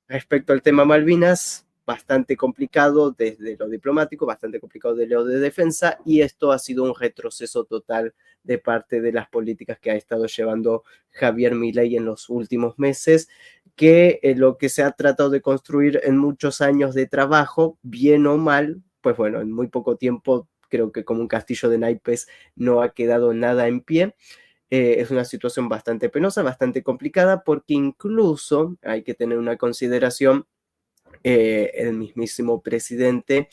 Respecto al tema Malvinas, bastante complicado desde lo diplomático, bastante complicado de lo de defensa, y esto ha sido un retroceso total de parte de las políticas que ha estado llevando Javier Milei en los últimos meses, que lo que se ha tratado de construir en muchos años de trabajo, bien o mal, pues bueno, en muy poco tiempo, creo que como un castillo de naipes no ha quedado nada en pie. Es una situación bastante penosa, bastante complicada, porque incluso hay que tener una consideración, el mismísimo presidente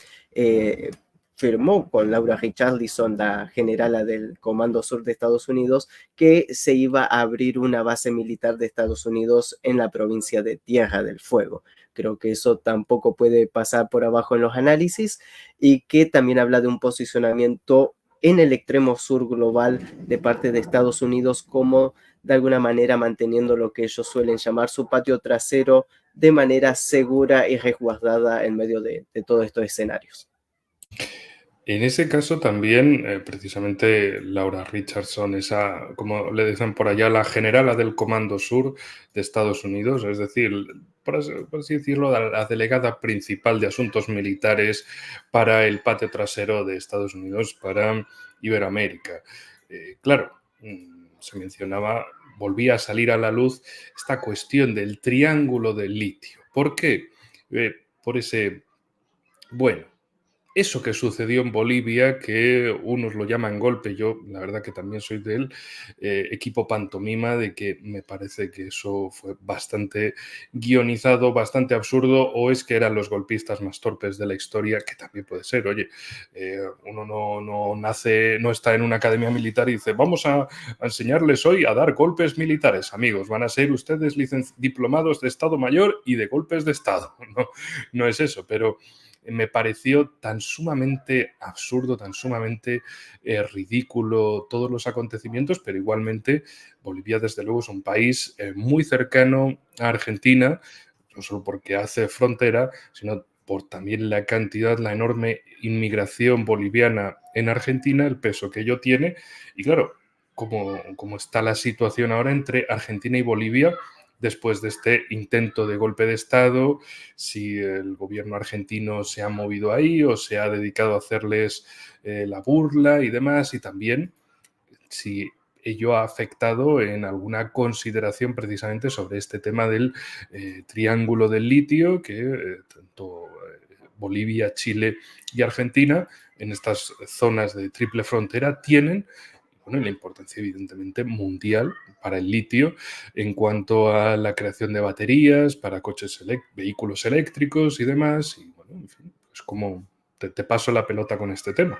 firmó con Laura Richarlison, la generala del Comando Sur de Estados Unidos, que se iba a abrir una base militar de Estados Unidos en la provincia de Tierra del Fuego. Creo que eso tampoco puede pasar por abajo en los análisis y que también habla de un posicionamiento en el extremo sur global de parte de Estados Unidos como de alguna manera manteniendo lo que ellos suelen llamar su patio trasero de manera segura y resguardada en medio de todos estos escenarios. En ese caso también, precisamente Laura Richardson, esa, como le dicen por allá, la generala del Comando Sur de Estados Unidos, es decir, por así decirlo, la delegada principal de asuntos militares para el patio trasero de Estados Unidos, para Iberoamérica. Claro, se mencionaba, volvía a salir a la luz esta cuestión del triángulo del litio. ¿Por qué? Por ese, bueno, eso que sucedió en Bolivia, que unos lo llaman golpe, yo la verdad que también soy del equipo pantomima, de que me parece que eso fue bastante guionizado, bastante absurdo, o es que eran los golpistas más torpes de la historia, que también puede ser. Oye, uno no nace, no está en una academia militar y dice, vamos a enseñarles hoy a dar golpes militares, amigos, van a ser ustedes diplomados de Estado Mayor y de golpes de Estado. No, no es eso, pero me pareció tan sumamente absurdo, tan sumamente ridículo todos los acontecimientos, pero igualmente Bolivia desde luego es un país muy cercano a Argentina, no solo porque hace frontera, sino por también la cantidad, la enorme inmigración boliviana en Argentina, el peso que ello tiene. Y claro, como está la situación ahora entre Argentina y Bolivia, después de este intento de golpe de Estado, si el gobierno argentino se ha movido ahí o se ha dedicado a hacerles la burla y demás, y también si ello ha afectado en alguna consideración precisamente sobre este tema del triángulo del litio que tanto Bolivia, Chile y Argentina en estas zonas de triple frontera tienen, bueno, y la importancia evidentemente mundial para el litio en cuanto a la creación de baterías para vehículos eléctricos y demás. Y bueno, en fin, es como te paso la pelota con este tema.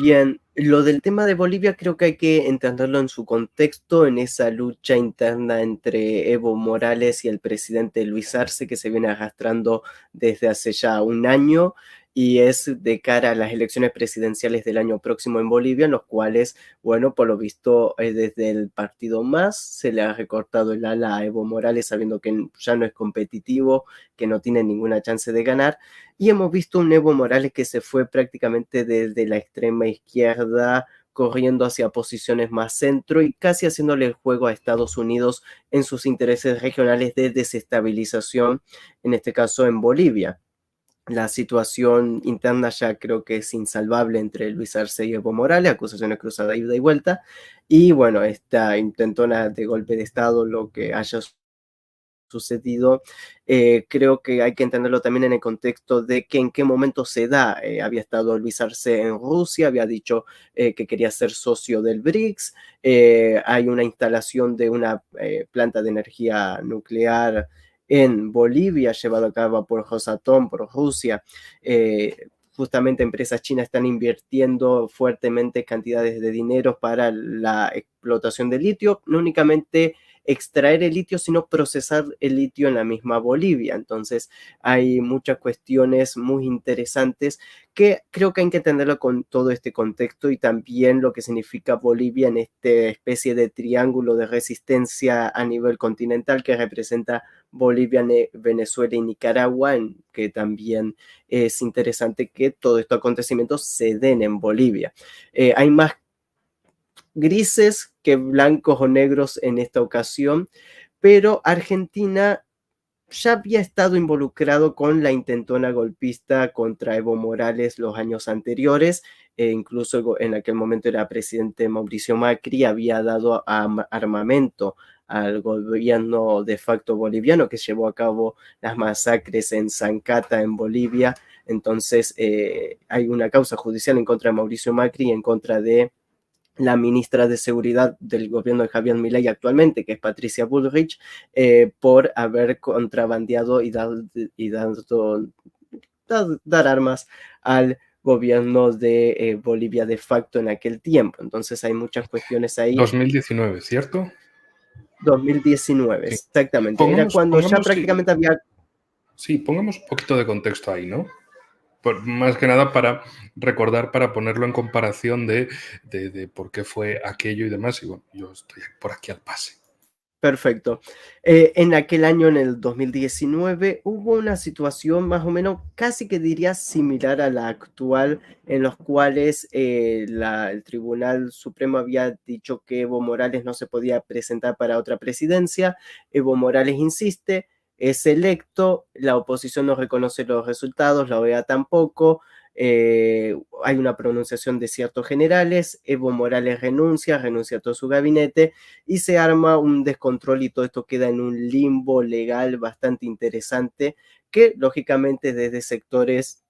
Bien, lo del tema de Bolivia creo que hay que entenderlo en su contexto, en esa lucha interna entre Evo Morales y el presidente Luis Arce que se viene arrastrando desde hace ya un año y es de cara a las elecciones presidenciales del año próximo en Bolivia, en los cuales, bueno, por lo visto desde el partido MAS se le ha recortado el ala a Evo Morales sabiendo que ya no es competitivo, que no tiene ninguna chance de ganar. Y hemos visto un Evo Morales que se fue prácticamente desde la extrema izquierda, corriendo hacia posiciones más centro y casi haciéndole el juego a Estados Unidos en sus intereses regionales de desestabilización, en este caso en Bolivia. La situación interna ya creo que es insalvable entre Luis Arce y Evo Morales, acusaciones cruzadas ida y vuelta, y bueno, esta intentona de golpe de Estado, lo que haya sucedido, creo que hay que entenderlo también en el contexto de que en qué momento se da. Había estado Luis Arce en Rusia, había dicho que quería ser socio del BRICS, hay una instalación de una planta de energía nuclear en Bolivia, llevado a cabo por Rosatom, por Rusia. Justamente empresas chinas están invirtiendo fuertemente cantidades de dinero para la explotación de litio, no únicamente extraer el litio, sino procesar el litio en la misma Bolivia. Entonces hay muchas cuestiones muy interesantes que creo que hay que entenderlo con todo este contexto y también lo que significa Bolivia en esta especie de triángulo de resistencia a nivel continental que representa Bolivia, Venezuela y Nicaragua, que también es interesante que todos estos acontecimientos se den en Bolivia. Hay más grises que blancos o negros en esta ocasión, pero Argentina ya había estado involucrado con la intentona golpista contra Evo Morales los años anteriores, incluso en aquel momento era presidente Mauricio Macri, había dado armamento al gobierno de facto boliviano que llevó a cabo las masacres en Zancata, en Bolivia. Entonces hay una causa judicial en contra de Mauricio Macri y en contra de la ministra de Seguridad del gobierno de Javier Milei actualmente, que es Patricia Bullrich, por haber contrabandeado y dar armas al gobierno de Bolivia de facto en aquel tiempo. Entonces hay muchas cuestiones ahí. 2019, ¿cierto? 2019, Sí. exactamente. Era cuando ya prácticamente había... Sí, pongamos un poquito de contexto ahí, ¿no? Más que nada para recordar, para ponerlo en comparación de por qué fue aquello y demás. Y bueno, yo estoy por aquí al pase. Perfecto. En aquel año, en el 2019, hubo una situación más o menos casi que diría similar a la actual, en los cuales el Tribunal Supremo había dicho que Evo Morales no se podía presentar para otra presidencia. Evo Morales insiste, es electo, la oposición no reconoce los resultados, la OEA tampoco. Hay una pronunciación de ciertos generales, Evo Morales renuncia a todo su gabinete y se arma un descontrol y todo esto queda en un limbo legal bastante interesante que lógicamente desde sectores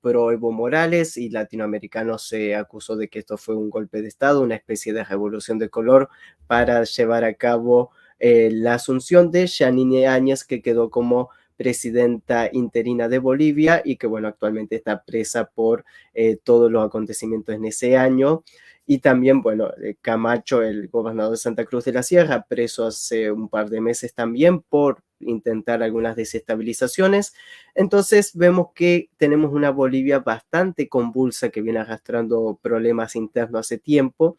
pro Evo Morales y latinoamericanos se acusó de que esto fue un golpe de Estado, una especie de revolución de color para llevar a cabo la asunción de Yanine Áñez, que quedó como presidenta interina de Bolivia y que, bueno, actualmente está presa por todos los acontecimientos en ese año. Y también, bueno, Camacho, el gobernador de Santa Cruz de la Sierra, preso hace un par de meses también por intentar algunas desestabilizaciones. Entonces vemos que tenemos una Bolivia bastante convulsa que viene arrastrando problemas internos hace tiempo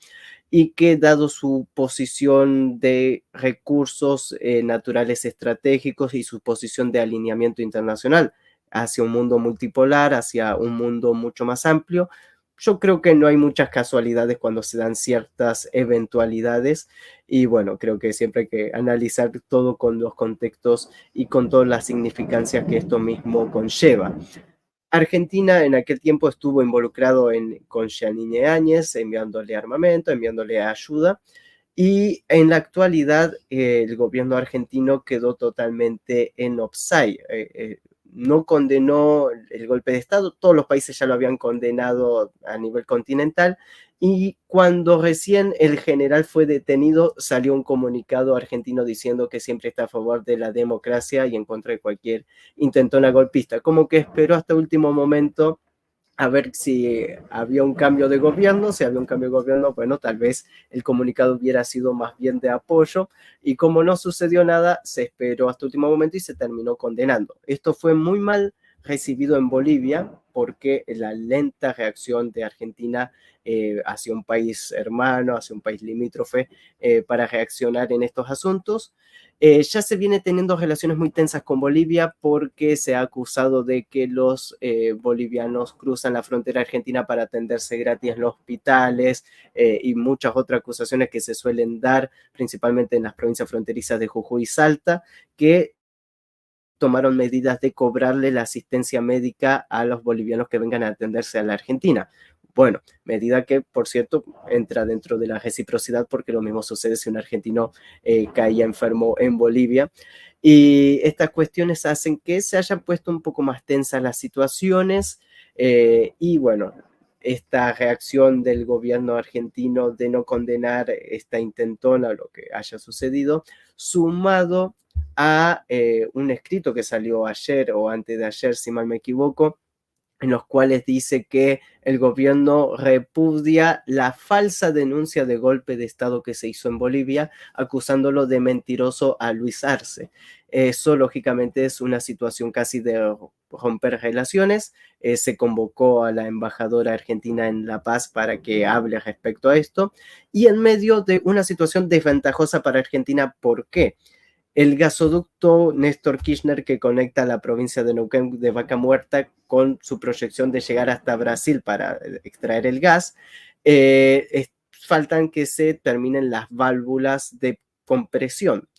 y que dado su posición de recursos naturales estratégicos y su posición de alineamiento internacional hacia un mundo multipolar, hacia un mundo mucho más amplio, yo creo que no hay muchas casualidades cuando se dan ciertas eventualidades y bueno, creo que siempre hay que analizar todo con los contextos y con todas las significancias que esto mismo conlleva. Argentina en aquel tiempo estuvo involucrado con Yanine Áñez, enviándole armamento, enviándole ayuda, y en la actualidad el gobierno argentino quedó totalmente en offside. No condenó el golpe de Estado, todos los países ya lo habían condenado a nivel continental, y cuando recién el general fue detenido, salió un comunicado argentino diciendo que siempre está a favor de la democracia y en contra de cualquier intentona golpista. Como que esperó hasta último momento a ver si había un cambio de gobierno. Si había un cambio de gobierno, bueno, tal vez el comunicado hubiera sido más bien de apoyo, y como no sucedió nada, se esperó hasta último momento y se terminó condenando. Esto fue muy mal recibido en Bolivia porque la lenta reacción de Argentina hacia un país hermano, hacia un país limítrofe, para reaccionar en estos asuntos. Ya se viene teniendo relaciones muy tensas con Bolivia porque se ha acusado de que los bolivianos cruzan la frontera argentina para atenderse gratis en los hospitales, y muchas otras acusaciones que se suelen dar principalmente en las provincias fronterizas de Jujuy y Salta, que tomaron medidas de cobrarle la asistencia médica a los bolivianos que vengan a atenderse a la Argentina. Bueno, medida que, por cierto, entra dentro de la reciprocidad porque lo mismo sucede si un argentino caía enfermo en Bolivia. Y estas cuestiones hacen que se hayan puesto un poco más tensas las situaciones, y bueno, esta reacción del gobierno argentino de no condenar esta intentona o lo que haya sucedido, sumado a un escrito que salió ayer o antes de ayer, si mal me equivoco, en los cuales dice que el gobierno repudia la falsa denuncia de golpe de Estado que se hizo en Bolivia, acusándolo de mentiroso a Luis Arce. Eso, lógicamente, es una situación casi de romper relaciones. Se convocó a la embajadora argentina en La Paz para que hable respecto a esto, y en medio de una situación desventajosa para Argentina. ¿Por qué? El gasoducto Néstor Kirchner, que conecta la provincia de Neuquén de Vaca Muerta con su proyección de llegar hasta Brasil para extraer el gas, faltan que se terminen las válvulas de compresión.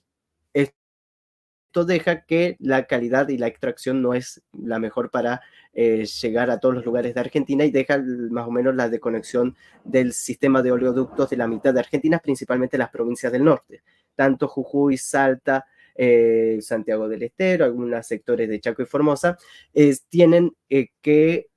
Esto deja que la calidad y la extracción no es la mejor para llegar a todos los lugares de Argentina, y deja más o menos la desconexión del sistema de oleoductos de la mitad de Argentina, principalmente las provincias del norte, tanto Jujuy, Salta, Santiago del Estero, algunos sectores de Chaco y Formosa, tienen que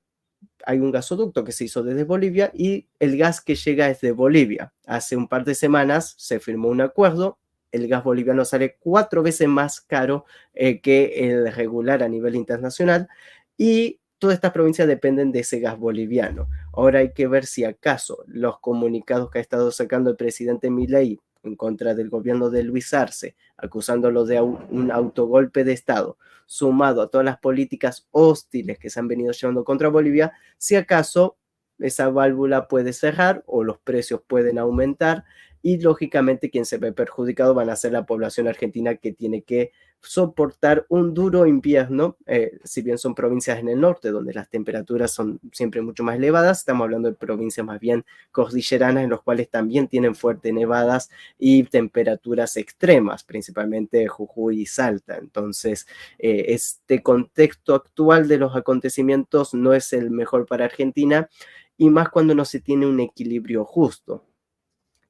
hay un gasoducto que se hizo desde Bolivia y el gas que llega es de Bolivia. Hace un par de semanas se firmó un acuerdo. El gas boliviano sale 4 veces más caro que el regular a nivel internacional, y todas estas provincias dependen de ese gas boliviano. Ahora hay que ver si acaso los comunicados que ha estado sacando el presidente Milei en contra del gobierno de Luis Arce, acusándolo de un autogolpe de Estado, sumado a todas las políticas hostiles que se han venido llevando contra Bolivia, si acaso esa válvula puede cerrar o los precios pueden aumentar, y lógicamente quien se ve perjudicado van a ser la población argentina, que tiene que soportar un duro invierno. Si bien son provincias en el norte donde las temperaturas son siempre mucho más elevadas, estamos hablando de provincias más bien cordilleranas en los cuales también tienen fuertes nevadas y temperaturas extremas, principalmente Jujuy y Salta. Entonces, este contexto actual de los acontecimientos no es el mejor para Argentina, y más cuando no se tiene un equilibrio justo.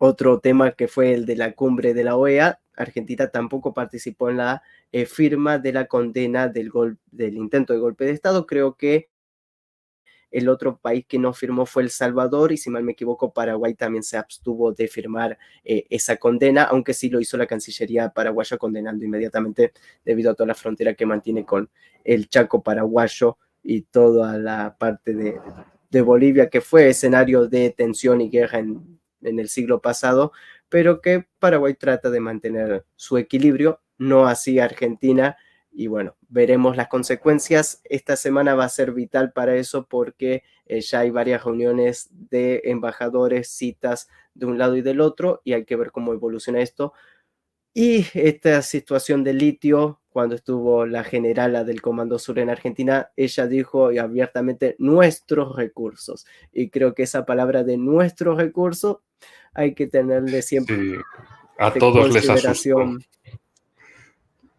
Otro tema que fue el de la cumbre de la OEA, Argentina tampoco participó en la firma de la condena del intento de golpe de Estado. Creo que el otro país que no firmó fue El Salvador, y si mal me equivoco, Paraguay también se abstuvo de firmar esa condena, aunque sí lo hizo la Cancillería paraguaya, condenando inmediatamente debido a toda la frontera que mantiene con el Chaco paraguayo y toda la parte de Bolivia, que fue escenario de tensión y guerra en el siglo pasado, pero que Paraguay trata de mantener su equilibrio, no así Argentina. Y bueno, veremos las consecuencias. Esta semana va a ser vital para eso porque ya hay varias reuniones de embajadores, citas de un lado y del otro, y hay que ver cómo evoluciona esto. Y esta situación de litio, cuando estuvo la generala del Comando Sur en Argentina, ella dijo abiertamente nuestros recursos. Y creo que esa palabra de nuestros recursos hay que tenerle siempre Sí, a todos les asustó. consideración.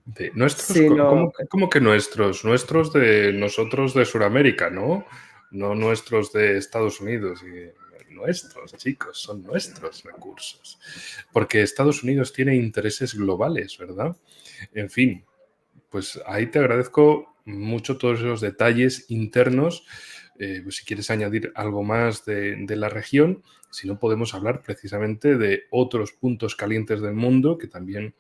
De nuestros, Sí, no, cómo que nuestros? Nuestros de nosotros de Sudamérica, ¿no? No nuestros de Estados Unidos. Nuestros, chicos, son nuestros recursos. Porque Estados Unidos tiene intereses globales, ¿verdad? En fin, pues ahí te agradezco mucho todos esos detalles internos. Pues si quieres añadir algo más de la región, si no podemos hablar precisamente de otros puntos calientes del mundo que también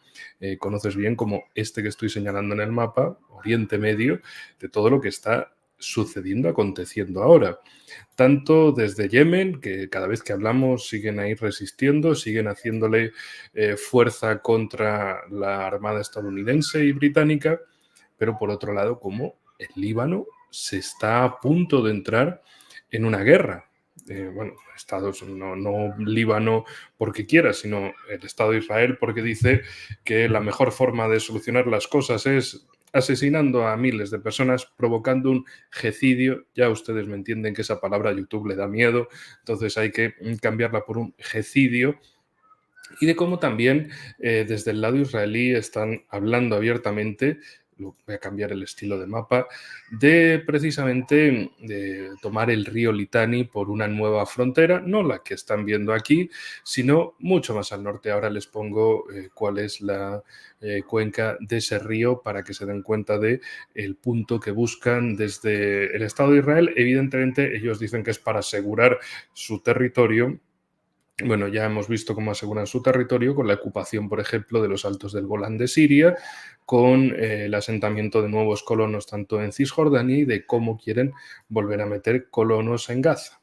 conoces bien, como este que estoy señalando en el mapa, Oriente Medio, de todo lo que está sucediendo, aconteciendo ahora. Tanto desde Yemen, que cada vez que hablamos siguen ahí resistiendo, siguen haciéndole fuerza contra la Armada estadounidense y británica, pero por otro lado, como el Líbano se está a punto de entrar en una guerra. Bueno, Estados, no Líbano porque quiera, sino el Estado de Israel porque dice que la mejor forma de solucionar las cosas es asesinando a miles de personas, provocando un gecidio. Ya ustedes me entienden que esa palabra a YouTube le da miedo, entonces hay que cambiarla por un gecidio. Y de cómo también desde el lado israelí están hablando abiertamente, voy a cambiar el estilo de mapa, de precisamente de tomar el río Litani por una nueva frontera, no la que están viendo aquí, sino mucho más al norte. Ahora les pongo cuál es la cuenca de ese río para que se den cuenta de el punto que buscan desde el Estado de Israel. Evidentemente ellos dicen que es para asegurar su territorio. Bueno, ya hemos visto cómo aseguran su territorio con la ocupación, por ejemplo, de los altos del Golán de Siria, con el asentamiento de nuevos colonos tanto en Cisjordania y de cómo quieren volver a meter colonos en Gaza.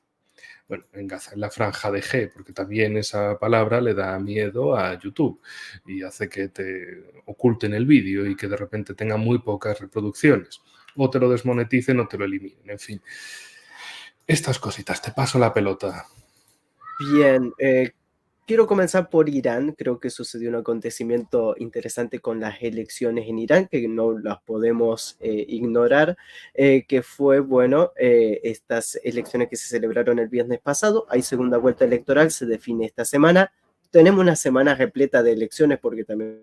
Bueno, en Gaza, en la franja de G, porque también esa palabra le da miedo a YouTube y hace que te oculten el vídeo y que de repente tenga muy pocas reproducciones. O te lo desmoneticen o te lo eliminen, en fin. Estas cositas, te paso la pelota. bien, quiero comenzar por Irán. Creo que sucedió un acontecimiento interesante con las elecciones en Irán, que no las podemos ignorar, que fue, bueno, estas elecciones que se celebraron el viernes pasado. Hay segunda vuelta electoral, se define esta semana. Tenemos una semana repleta de elecciones porque también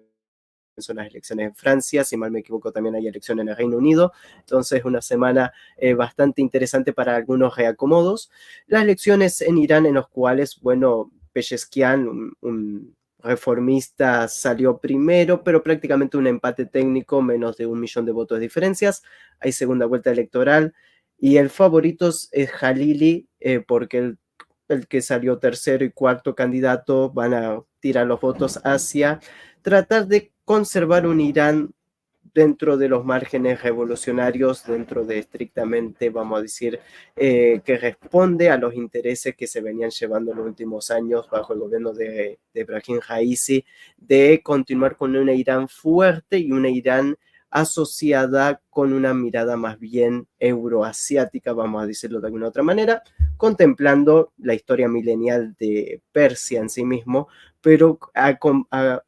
son las elecciones en Francia, si mal me equivoco también hay elecciones en el Reino Unido, entonces una semana bastante interesante para algunos reacomodos. Las elecciones en Irán en los cuales, bueno, Pezeshkian, un reformista, salió primero, pero prácticamente un empate técnico, menos de 1 millón de votos de diferencias. Hay segunda vuelta electoral y el favorito es Jalili, porque el que salió tercero y cuarto candidato van a tirar los votos hacia tratar de conservar un Irán dentro de los márgenes revolucionarios, dentro de estrictamente, vamos a decir, que responde a los intereses que se venían llevando en los últimos años bajo el gobierno de Ebrahim Raisi, de continuar con una Irán fuerte y una Irán asociada con una mirada más bien euroasiática, vamos a decirlo de alguna otra manera, contemplando la historia milenial de Persia en sí mismo, pero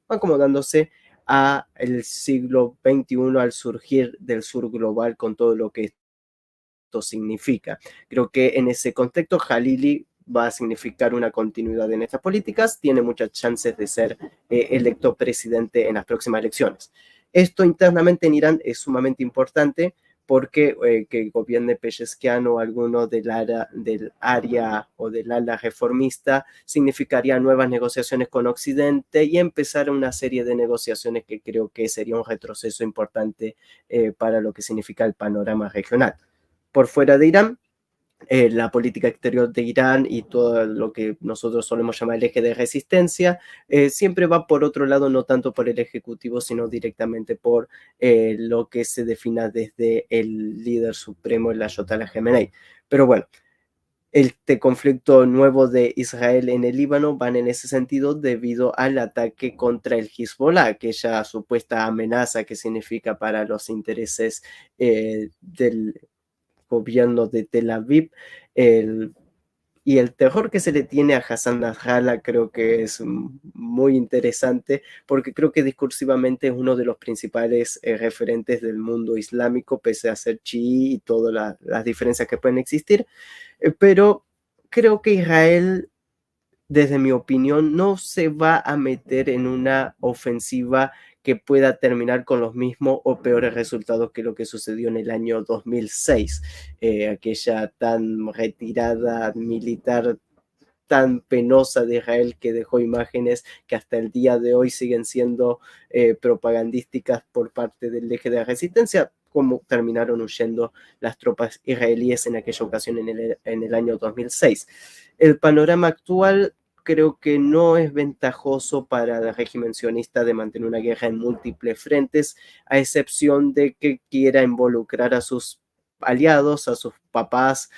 acomodándose a el siglo XXI al surgir del sur global con todo lo que esto significa. Creo que en ese contexto Jalili va a significar una continuidad en estas políticas, tiene muchas chances de ser electo presidente en las próximas elecciones. Esto internamente en Irán es sumamente importante porque que gobierne Pezeshkian o alguno del área o del ala reformista significaría nuevas negociaciones con Occidente y empezar una serie de negociaciones que creo que sería un retroceso importante para lo que significa el panorama regional. Por fuera de Irán, la política exterior de Irán y todo lo que nosotros solemos llamar el eje de resistencia, siempre va por otro lado, no tanto por el ejecutivo, sino directamente por lo que se defina desde el líder supremo, el Ayatollah Khamenei. Pero bueno, este conflicto nuevo de Israel en el Líbano van en ese sentido debido al ataque contra el Hezbollah, aquella supuesta amenaza que significa para los intereses del gobierno de Tel Aviv. El y el terror que se le tiene a Hassan Nasrallah creo que es muy interesante porque creo que discursivamente es uno de los principales referentes del mundo islámico, pese a ser chií y todas las diferencias que pueden existir. Pero creo que Israel, desde mi opinión, no se va a meter en una ofensiva que pueda terminar con los mismos o peores resultados que lo que sucedió en el año 2006, aquella tan retirada militar tan penosa de Israel que dejó imágenes que hasta el día de hoy siguen siendo propagandísticas por parte del eje de la resistencia, como terminaron huyendo las tropas israelíes en aquella ocasión en el año 2006. El panorama actual creo que no es ventajoso para el régimen sionista de mantener una guerra en múltiples frentes, a excepción de que quiera involucrar a sus aliados, a sus papás,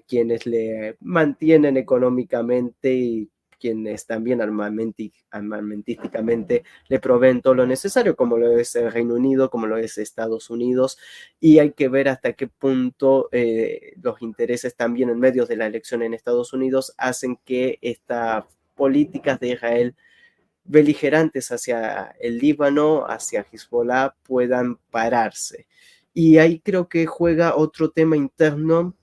quienes le mantienen económicamente y quienes también armamentísticamente le proveen todo lo necesario, como lo es el Reino Unido, como lo es Estados Unidos, y hay que ver hasta qué punto los intereses también en medio de la elección en Estados Unidos hacen que estas políticas de Israel beligerantes hacia el Líbano, hacia Hezbollah, puedan pararse. Y ahí creo que juega otro tema interno,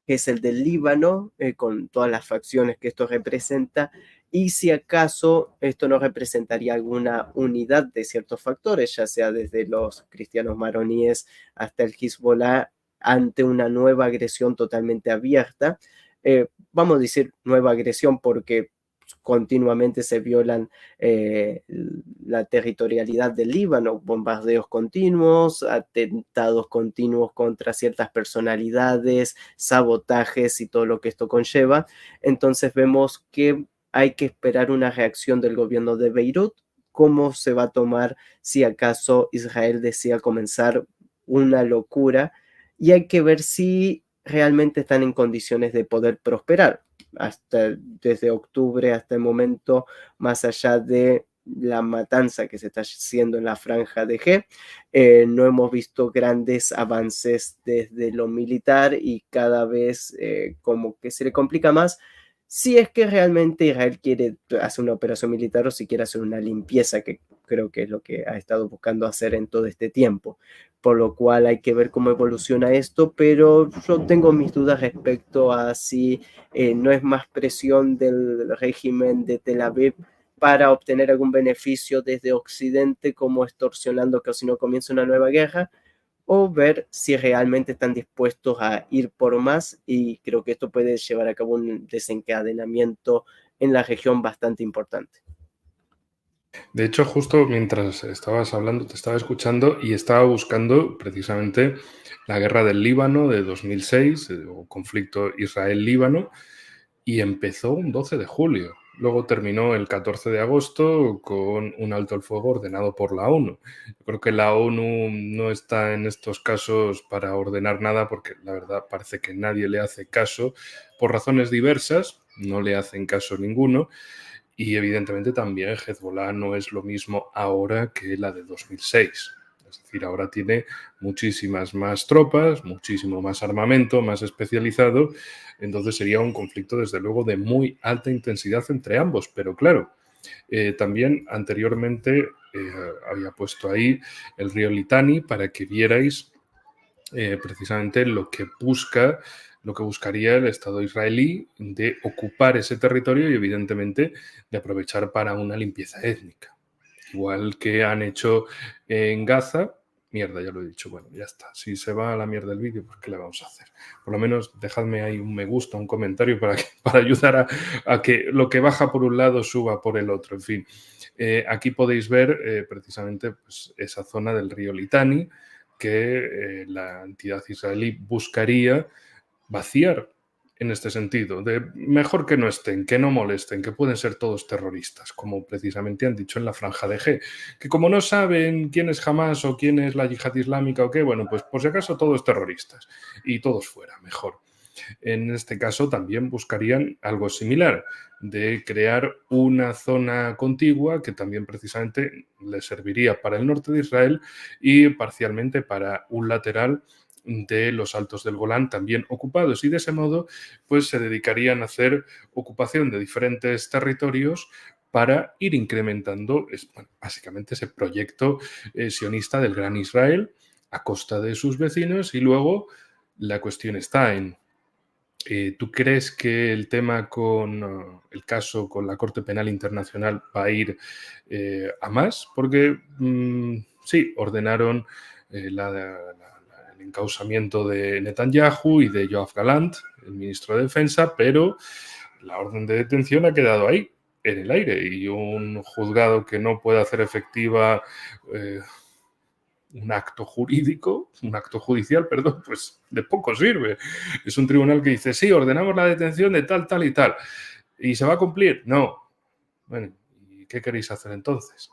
que es el del Líbano, con todas las facciones que esto representa, y si acaso esto no representaría alguna unidad de ciertos factores, ya sea desde los cristianos maroníes hasta el Hezbollah, ante una nueva agresión totalmente abierta. Vamos a decir nueva agresión porque continuamente se violan la territorialidad del Líbano, bombardeos continuos, atentados continuos contra ciertas personalidades, sabotajes y todo lo que esto conlleva. Entonces vemos que hay que esperar una reacción del gobierno de Beirut, cómo se va a tomar si acaso Israel decida comenzar una locura, y hay que ver si realmente están en condiciones de poder prosperar hasta desde octubre hasta el momento, más allá de la matanza que se está haciendo en la franja de G, no hemos visto grandes avances desde lo militar y cada vez como que se le complica más si es que realmente Israel quiere hacer una operación militar o si quiere hacer una limpieza, que creo que es lo que ha estado buscando hacer en todo este tiempo. Por lo cual hay que ver cómo evoluciona esto, pero yo tengo mis dudas respecto a si no es más presión del régimen de Tel Aviv para obtener algún beneficio desde Occidente, como extorsionando que si no comienza una nueva guerra, o ver si realmente están dispuestos a ir por más, y creo que esto puede llevar a cabo un desencadenamiento en la región bastante importante. De hecho, justo mientras estabas hablando, te estaba escuchando y estaba buscando precisamente la guerra del Líbano de 2006, o conflicto Israel-Líbano, y empezó un 12 de julio. Luego terminó el 14 de agosto con un alto el fuego ordenado por la ONU. Yo creo que la ONU no está en estos casos para ordenar nada porque la verdad parece que nadie le hace caso por razones diversas, no le hacen caso ninguno. Y evidentemente también Hezbollah no es lo mismo ahora que la de 2006. Es decir, ahora tiene muchísimas más tropas, muchísimo más armamento, más especializado. Entonces sería un conflicto, desde luego, de muy alta intensidad entre ambos. Pero claro, también anteriormente había puesto ahí el río Litani para que vierais precisamente lo que buscaría el Estado israelí de ocupar ese territorio y evidentemente de aprovechar para una limpieza étnica. Igual que han hecho en Gaza. Mierda, ya lo he dicho. Bueno, ya está. Si se va a la mierda el vídeo, pues ¿qué le vamos a hacer? Por lo menos dejadme ahí un me gusta, un comentario para ayudar a que lo que baja por un lado suba por el otro. En fin, aquí podéis ver precisamente pues, esa zona del río Litani que la entidad israelí buscaría vaciar en este sentido, de mejor que no estén, que no molesten, que pueden ser todos terroristas, como precisamente han dicho en la franja de G, que como no saben quién es Hamas o quién es la yihad islámica o qué, bueno, pues por si acaso todos terroristas y todos fuera, mejor. En este caso también buscarían algo similar, de crear una zona contigua que también precisamente le serviría para el norte de Israel y parcialmente para un lateral de los Altos del Golán también ocupados, y de ese modo pues se dedicarían a hacer ocupación de diferentes territorios para ir incrementando básicamente ese proyecto sionista del Gran Israel a costa de sus vecinos. Y luego la cuestión está en, ¿tú crees que el tema con el caso con la Corte Penal Internacional va a ir a más? Porque sí, ordenaron el encausamiento de Netanyahu y de Yoav Galant, el ministro de Defensa, pero la orden de detención ha quedado ahí, en el aire, y un juzgado que no puede hacer efectiva un acto jurídico, un acto judicial, perdón, pues de poco sirve. Es un tribunal que dice, sí, ordenamos la detención de tal, tal y tal. ¿Y se va a cumplir? No. Bueno, ¿y qué queréis hacer entonces?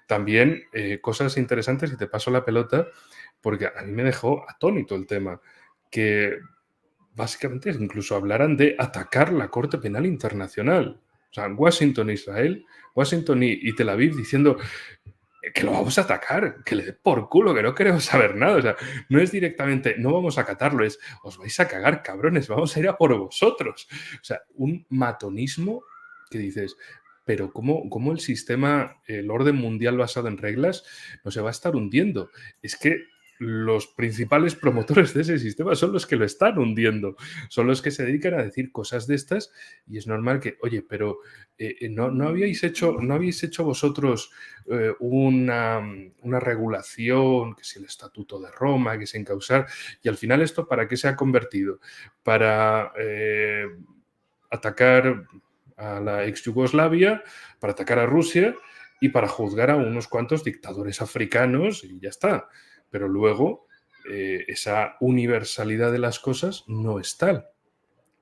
También cosas interesantes, y te paso la pelota, porque a mí me dejó atónito el tema, que básicamente incluso hablaran de atacar la Corte Penal Internacional. O sea, Washington, Israel, Washington y Tel Aviv diciendo que lo vamos a atacar, que le dé por culo, que no queremos saber nada. O sea, no es directamente, no vamos a acatarlo, es, os vais a cagar, cabrones, vamos a ir a por vosotros. O sea, un matonismo que dices, pero ¿cómo el sistema, el orden mundial basado en reglas, no se va a estar hundiendo? Es que los principales promotores de ese sistema son los que lo están hundiendo, son los que se dedican a decir cosas de estas, y es normal que, oye, pero ¿no habéis hecho vosotros una regulación, que si el Estatuto de Roma, que se encausar, y al final esto para qué se ha convertido? Para atacar a la ex Yugoslavia, para atacar a Rusia y para juzgar a unos cuantos dictadores africanos, y ya está. Pero luego esa universalidad de las cosas no es tal.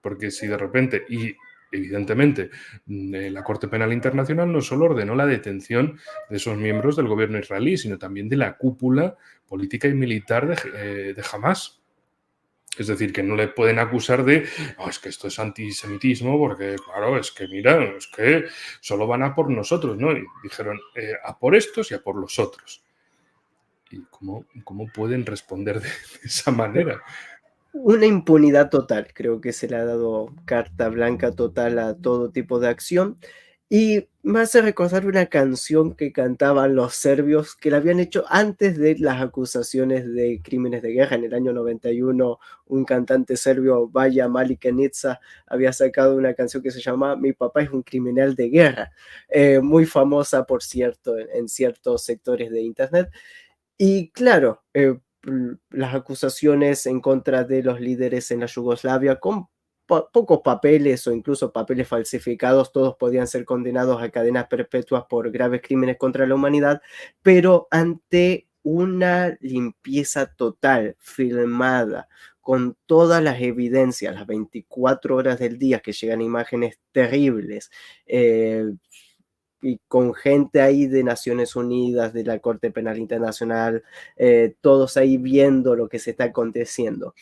Porque si de repente, y evidentemente, la Corte Penal Internacional no solo ordenó la detención de esos miembros del gobierno israelí, sino también de la cúpula política y militar de Hamas. Es decir, que no le pueden acusar de, no, es que esto es antisemitismo, porque claro, es que mira, es que solo van a por nosotros, ¿no? Y dijeron, a por estos y a por los otros. ¿Y cómo pueden responder de esa manera? Una impunidad total, creo que se le ha dado carta blanca total a todo tipo de acción. Y me hace recordar una canción que cantaban los serbios, que la habían hecho antes de las acusaciones de crímenes de guerra. En el año 91, un cantante serbio, Baja Malikenica, había sacado una canción que se llama Mi papá es un criminal de guerra, muy famosa, por cierto, en ciertos sectores de Internet. Y claro, las acusaciones en contra de los líderes en la Yugoslavia con pocos papeles o incluso papeles falsificados, todos podían ser condenados a cadenas perpetuas por graves crímenes contra la humanidad, pero ante una limpieza total, filmada, con todas las evidencias, las 24 horas del día, que llegan imágenes terribles, y con gente ahí de Naciones Unidas, de la Corte Penal Internacional, todos ahí viendo lo que se está aconteciendo.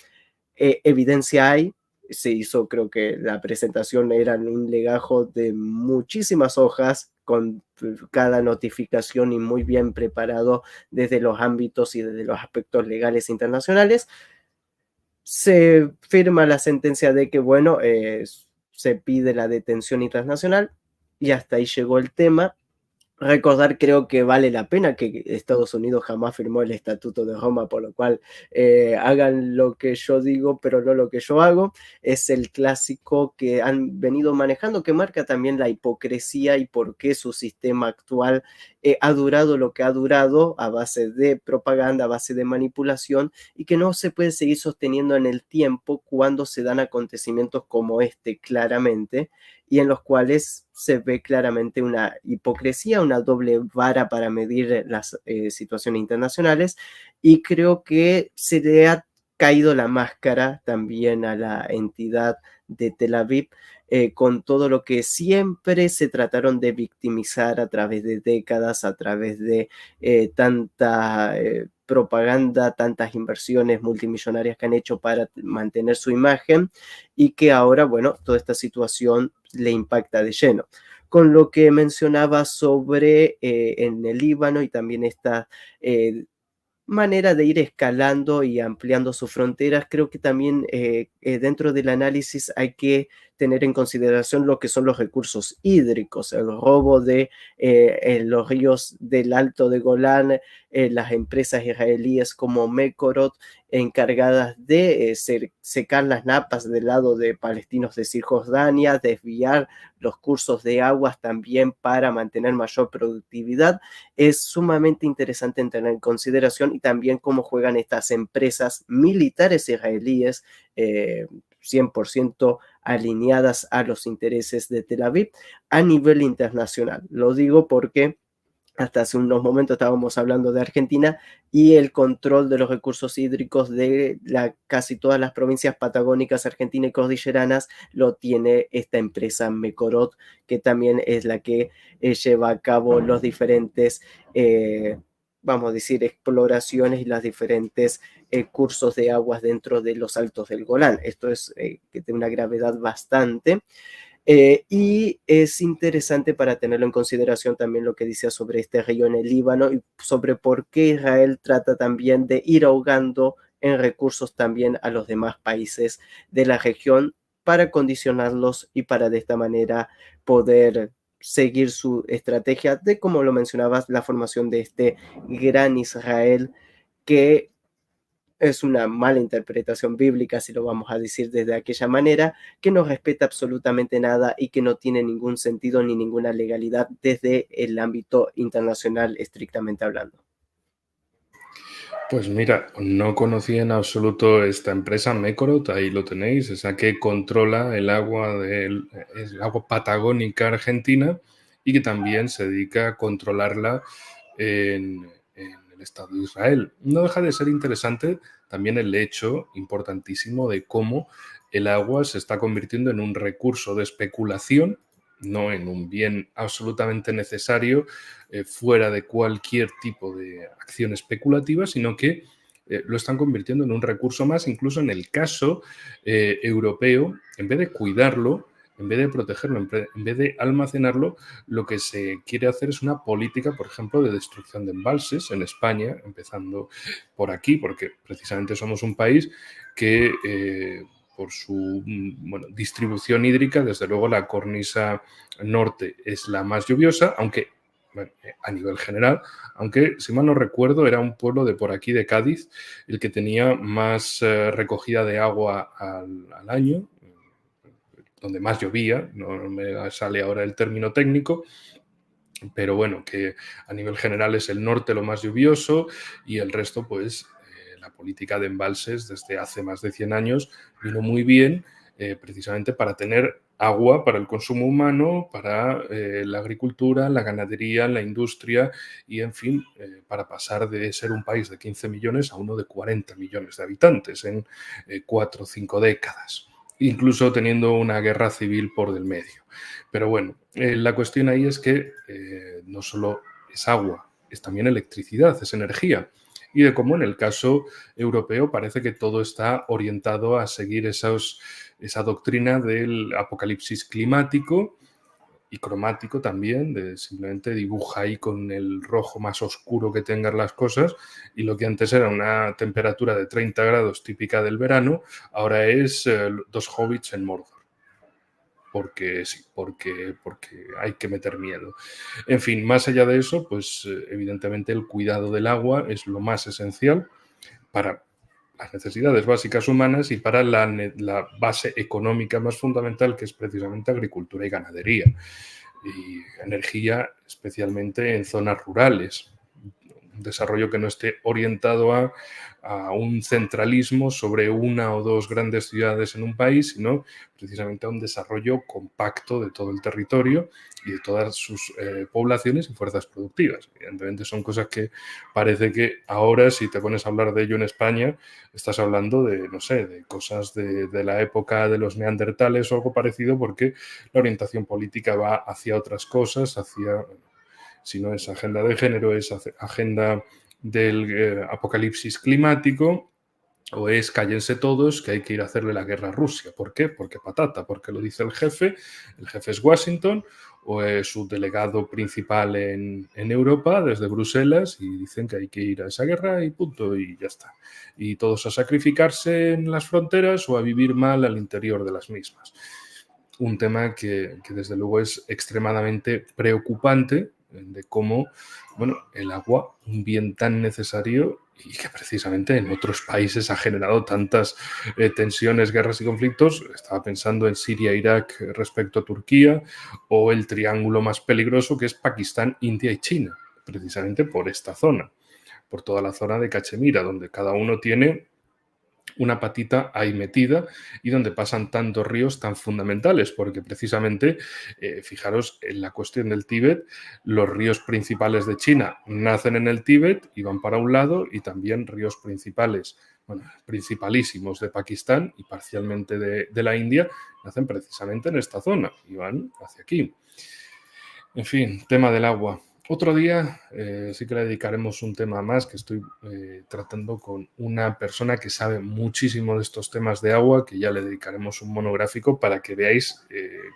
Evidencia hay, se hizo, creo que la presentación era un legajo de muchísimas hojas con cada notificación y muy bien preparado desde los ámbitos y desde los aspectos legales internacionales. Se firma la sentencia de que, bueno, se pide la detención internacional y hasta ahí llegó el tema. Recordar, creo que vale la pena que Estados Unidos jamás firmó el Estatuto de Roma, por lo cual hagan lo que yo digo, pero no lo que yo hago. Es el clásico que han venido manejando, que marca también la hipocresía y por qué su sistema actual ha durado lo que ha durado a base de propaganda, a base de manipulación, y que no se puede seguir sosteniendo en el tiempo cuando se dan acontecimientos como este claramente, y en los cuales se ve claramente una hipocresía, una doble vara para medir las situaciones internacionales, y creo que se le ha caído la máscara también a la entidad de Tel Aviv, con todo lo que siempre se trataron de victimizar a través de décadas, a través de tanta propaganda, tantas inversiones multimillonarias que han hecho para mantener su imagen y que ahora, bueno, toda esta situación le impacta de lleno. Con lo que mencionaba sobre en el Líbano y también esta manera de ir escalando y ampliando sus fronteras, creo que también dentro del análisis hay que tener en consideración lo que son los recursos hídricos, el robo de los ríos del Alto de Golán, las empresas israelíes como Mekorot, encargadas de secar las napas del lado de palestinos de Cisjordania, desviar los cursos de aguas también para mantener mayor productividad. Es sumamente interesante en tener en consideración y también cómo juegan estas empresas militares israelíes 100% alineadas a los intereses de Tel Aviv a nivel internacional. Lo digo porque hasta hace unos momentos estábamos hablando de Argentina y el control de los recursos hídricos de casi todas las provincias patagónicas argentinas y cordilleranas lo tiene esta empresa Mekorot, que también es la que lleva a cabo los diferentes, vamos a decir, exploraciones y las diferentes cursos de aguas dentro de los altos del Golán. Esto es de una gravedad bastante. Y es interesante para tenerlo en consideración también lo que dice sobre este río en el Líbano y sobre por qué Israel trata también de ir ahogando en recursos también a los demás países de la región para condicionarlos y para de esta manera poder seguir su estrategia de, como lo mencionabas, la formación de este gran Israel que es una mala interpretación bíblica, si lo vamos a decir desde aquella manera, que no respeta absolutamente nada y que no tiene ningún sentido ni ninguna legalidad desde el ámbito internacional estrictamente hablando. Pues mira, no conocía en absoluto esta empresa Mekorot, ahí lo tenéis, esa que controla el agua patagónica argentina y que también se dedica a controlarla en el Estado de Israel. No deja de ser interesante también el hecho importantísimo de cómo el agua se está convirtiendo en un recurso de especulación, no en un bien absolutamente necesario fuera de cualquier tipo de acción especulativa, sino que lo están convirtiendo en un recurso más, incluso en el caso europeo, en vez de cuidarlo, en vez de protegerlo, en vez de almacenarlo, lo que se quiere hacer es una política, por ejemplo, de destrucción de embalses en España, empezando por aquí, porque precisamente somos un país que por su distribución hídrica, desde luego la cornisa norte es la más lluviosa, aunque bueno, a nivel general, aunque si mal no recuerdo era un pueblo de por aquí de Cádiz el que tenía más recogida de agua al año, donde más llovía, no me sale ahora el término técnico, pero bueno, que a nivel general es el norte lo más lluvioso y el resto pues la política de embalses desde hace más de 100 años vino muy bien precisamente para tener agua para el consumo humano, para la agricultura, la ganadería, la industria y, en fin, para pasar de ser un país de 15 millones a uno de 40 millones de habitantes en 4 o 5 décadas, incluso teniendo una guerra civil por del medio. Pero bueno, la cuestión ahí es que no solo es agua, es también electricidad, es energía. Y de cómo en el caso europeo parece que todo está orientado a seguir esa doctrina del apocalipsis climático y cromático también, de simplemente dibuja ahí con el rojo más oscuro que tengan las cosas y lo que antes era una temperatura de 30 grados típica del verano, ahora es 2 hobbits en Mordor. Porque sí, porque hay que meter miedo. En fin, más allá de eso, pues evidentemente el cuidado del agua es lo más esencial para las necesidades básicas humanas y para la base económica más fundamental, que es precisamente agricultura y ganadería. Y energía, especialmente en zonas rurales. Un desarrollo que no esté orientado a un centralismo sobre una o dos grandes ciudades en un país, sino precisamente a un desarrollo compacto de todo el territorio y de todas sus poblaciones y fuerzas productivas. Evidentemente son cosas que parece que ahora, si te pones a hablar de ello en España, estás hablando de, no sé, de cosas de la época de los neandertales o algo parecido, porque la orientación política va hacia otras cosas, hacia... Si no es agenda de género, es agenda del apocalipsis climático, o es cállense todos que hay que ir a hacerle la guerra a Rusia. ¿Por qué? Porque patata, porque lo dice el jefe es Washington, o es su delegado principal en Europa, desde Bruselas, y dicen que hay que ir a esa guerra y punto, y ya está. Y todos a sacrificarse en las fronteras o a vivir mal al interior de las mismas. Un tema que desde luego es extremadamente preocupante, de cómo, bueno, el agua, un bien tan necesario y que precisamente en otros países ha generado tantas tensiones, guerras y conflictos. Estaba pensando en Siria, Irak respecto a Turquía, o el triángulo más peligroso que es Pakistán, India y China, precisamente por esta zona, por toda la zona de Cachemira, donde cada uno tiene una patita ahí metida y donde pasan tantos ríos tan fundamentales, porque precisamente, fijaros, en la cuestión del Tíbet, los ríos principales de China nacen en el Tíbet y van para un lado, y también ríos principales, bueno, principalísimos de Pakistán y parcialmente de la India, nacen precisamente en esta zona y van hacia aquí. En fin, tema del agua. Otro día sí que le dedicaremos un tema más, que estoy tratando con una persona que sabe muchísimo de estos temas de agua, que ya le dedicaremos un monográfico para que veáis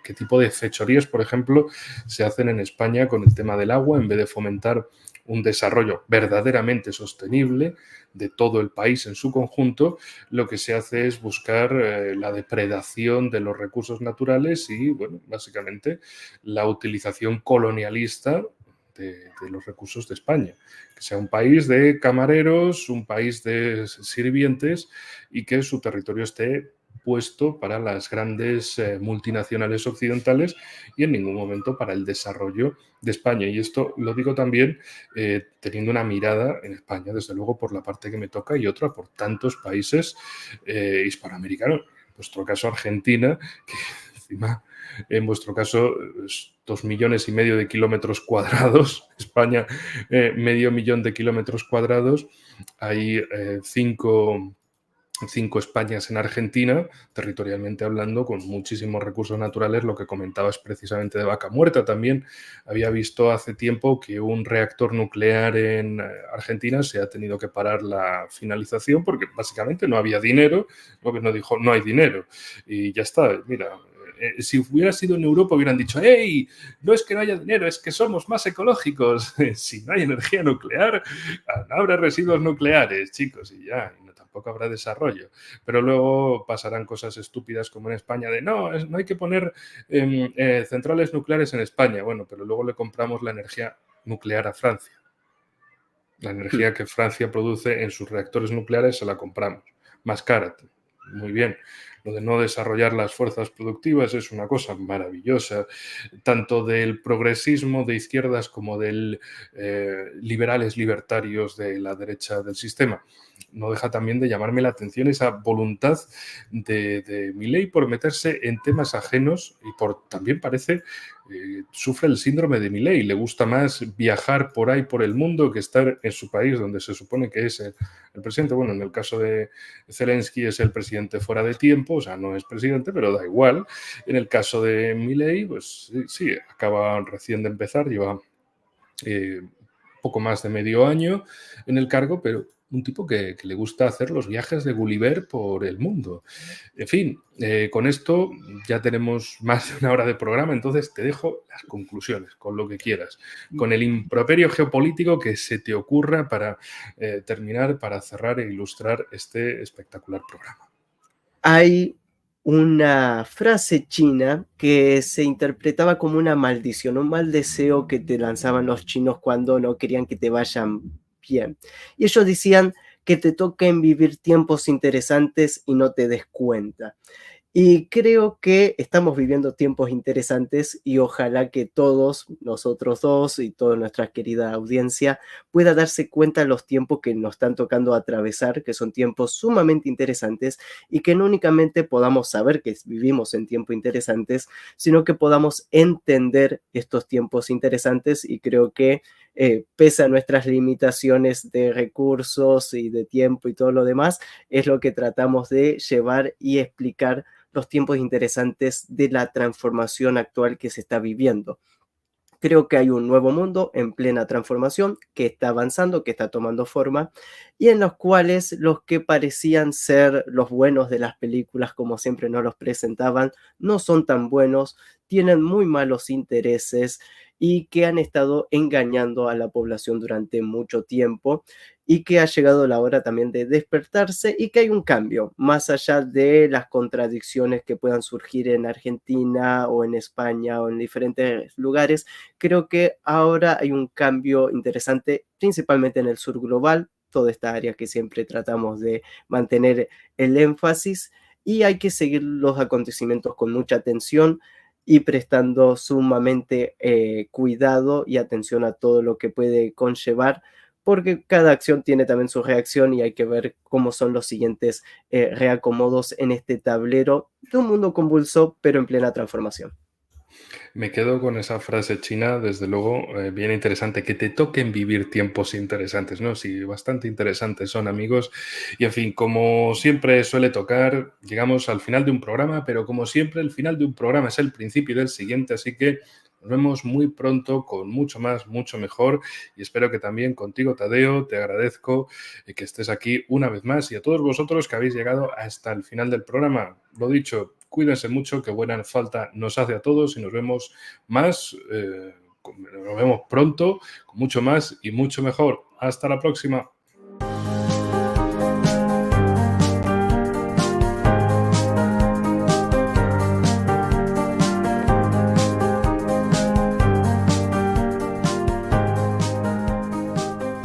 qué tipo de fechorías, por ejemplo, se hacen en España con el tema del agua, en vez de fomentar un desarrollo verdaderamente sostenible de todo el país en su conjunto. Lo que se hace es buscar la depredación de los recursos naturales y, bueno, básicamente la utilización colonialista de los recursos de España. Que sea un país de camareros, un país de sirvientes, y que su territorio esté puesto para las grandes multinacionales occidentales y en ningún momento para el desarrollo de España. Y esto lo digo también teniendo una mirada en España, desde luego, por la parte que me toca, y otra por tantos países hispanoamericanos. En vuestro caso, Argentina, que encima, en vuestro caso, 2,5 millones de kilómetros cuadrados. España, medio millón de kilómetros cuadrados. Hay cinco Españas en Argentina, territorialmente hablando, con muchísimos recursos naturales. Lo que comentabas precisamente de Vaca Muerta. También había visto hace tiempo que un reactor nuclear en Argentina se ha tenido que parar la finalización porque básicamente no había dinero. Lo que nos dijo, no hay dinero. Y ya está, mira. Si hubiera sido en Europa hubieran dicho, ¡hey! No es que no haya dinero, es que somos más ecológicos. Si no hay energía nuclear, no habrá residuos nucleares, chicos, y ya, y no, tampoco habrá desarrollo. Pero luego pasarán cosas estúpidas como en España de no hay que poner centrales nucleares en España. Bueno, pero luego le compramos la energía nuclear a Francia. La energía que Francia produce en sus reactores nucleares se la compramos. Más cara. Muy bien. Lo de no desarrollar las fuerzas productivas es una cosa maravillosa, tanto del progresismo de izquierdas como del liberales libertarios de la derecha del sistema. No deja también de llamarme la atención esa voluntad de Milei por meterse en temas ajenos y por también parece sufre el síndrome de Milei. Le gusta más viajar por ahí por el mundo que estar en su país, donde se supone que es el presidente. Bueno, en el caso de Zelensky es el presidente fuera de tiempo, o sea, no es presidente, pero da igual. En el caso de Milei, pues sí, acaba recién de empezar, lleva poco más de medio año en el cargo, pero un tipo que le gusta hacer los viajes de Gulliver por el mundo. En fin, con esto ya tenemos más de una hora de programa, entonces te dejo las conclusiones, con lo que quieras, con el improperio geopolítico que se te ocurra para terminar, para cerrar e ilustrar este espectacular programa. Hay una frase china que se interpretaba como una maldición, un mal deseo que te lanzaban los chinos cuando no querían que te vayan bien. Y ellos decían que te toquen vivir tiempos interesantes y no te des cuenta. Y creo que estamos viviendo tiempos interesantes y ojalá que todos nosotros dos y toda nuestra querida audiencia pueda darse cuenta de los tiempos que nos están tocando atravesar, que son tiempos sumamente interesantes y que no únicamente podamos saber que vivimos en tiempos interesantes, sino que podamos entender estos tiempos interesantes. Y creo que pese a nuestras limitaciones de recursos y de tiempo y todo lo demás, es lo que tratamos de llevar y explicar los tiempos interesantes de la transformación actual que se está viviendo. Creo que hay un nuevo mundo en plena transformación que está avanzando, que está tomando forma y en los cuales los que parecían ser los buenos de las películas, como siempre nos los presentaban, no son tan buenos, tienen muy malos intereses y que han estado engañando a la población durante mucho tiempo y que ha llegado la hora también de despertarse y que hay un cambio, más allá de las contradicciones que puedan surgir en Argentina o en España o en diferentes lugares. Creo que ahora hay un cambio interesante, principalmente en el sur global, toda esta área que siempre tratamos de mantener el énfasis, y hay que seguir los acontecimientos con mucha atención y prestando sumamente cuidado y atención a todo lo que puede conllevar, porque cada acción tiene también su reacción y hay que ver cómo son los siguientes reacomodos en este tablero de un mundo convulso, pero en plena transformación. Me quedo con esa frase china, desde luego, bien interesante, que te toquen vivir tiempos interesantes, ¿no? Sí, bastante interesantes son, amigos. Y en fin, como siempre suele tocar, llegamos al final de un programa, pero como siempre, el final de un programa es el principio del siguiente, así que nos vemos muy pronto con mucho más, mucho mejor. Y espero que también contigo, Tadeo, te agradezco que estés aquí una vez más y a todos vosotros que habéis llegado hasta el final del programa. Lo dicho, cuídense mucho, que buena falta nos hace a todos y nos vemos nos vemos pronto, con mucho más y mucho mejor. Hasta la próxima.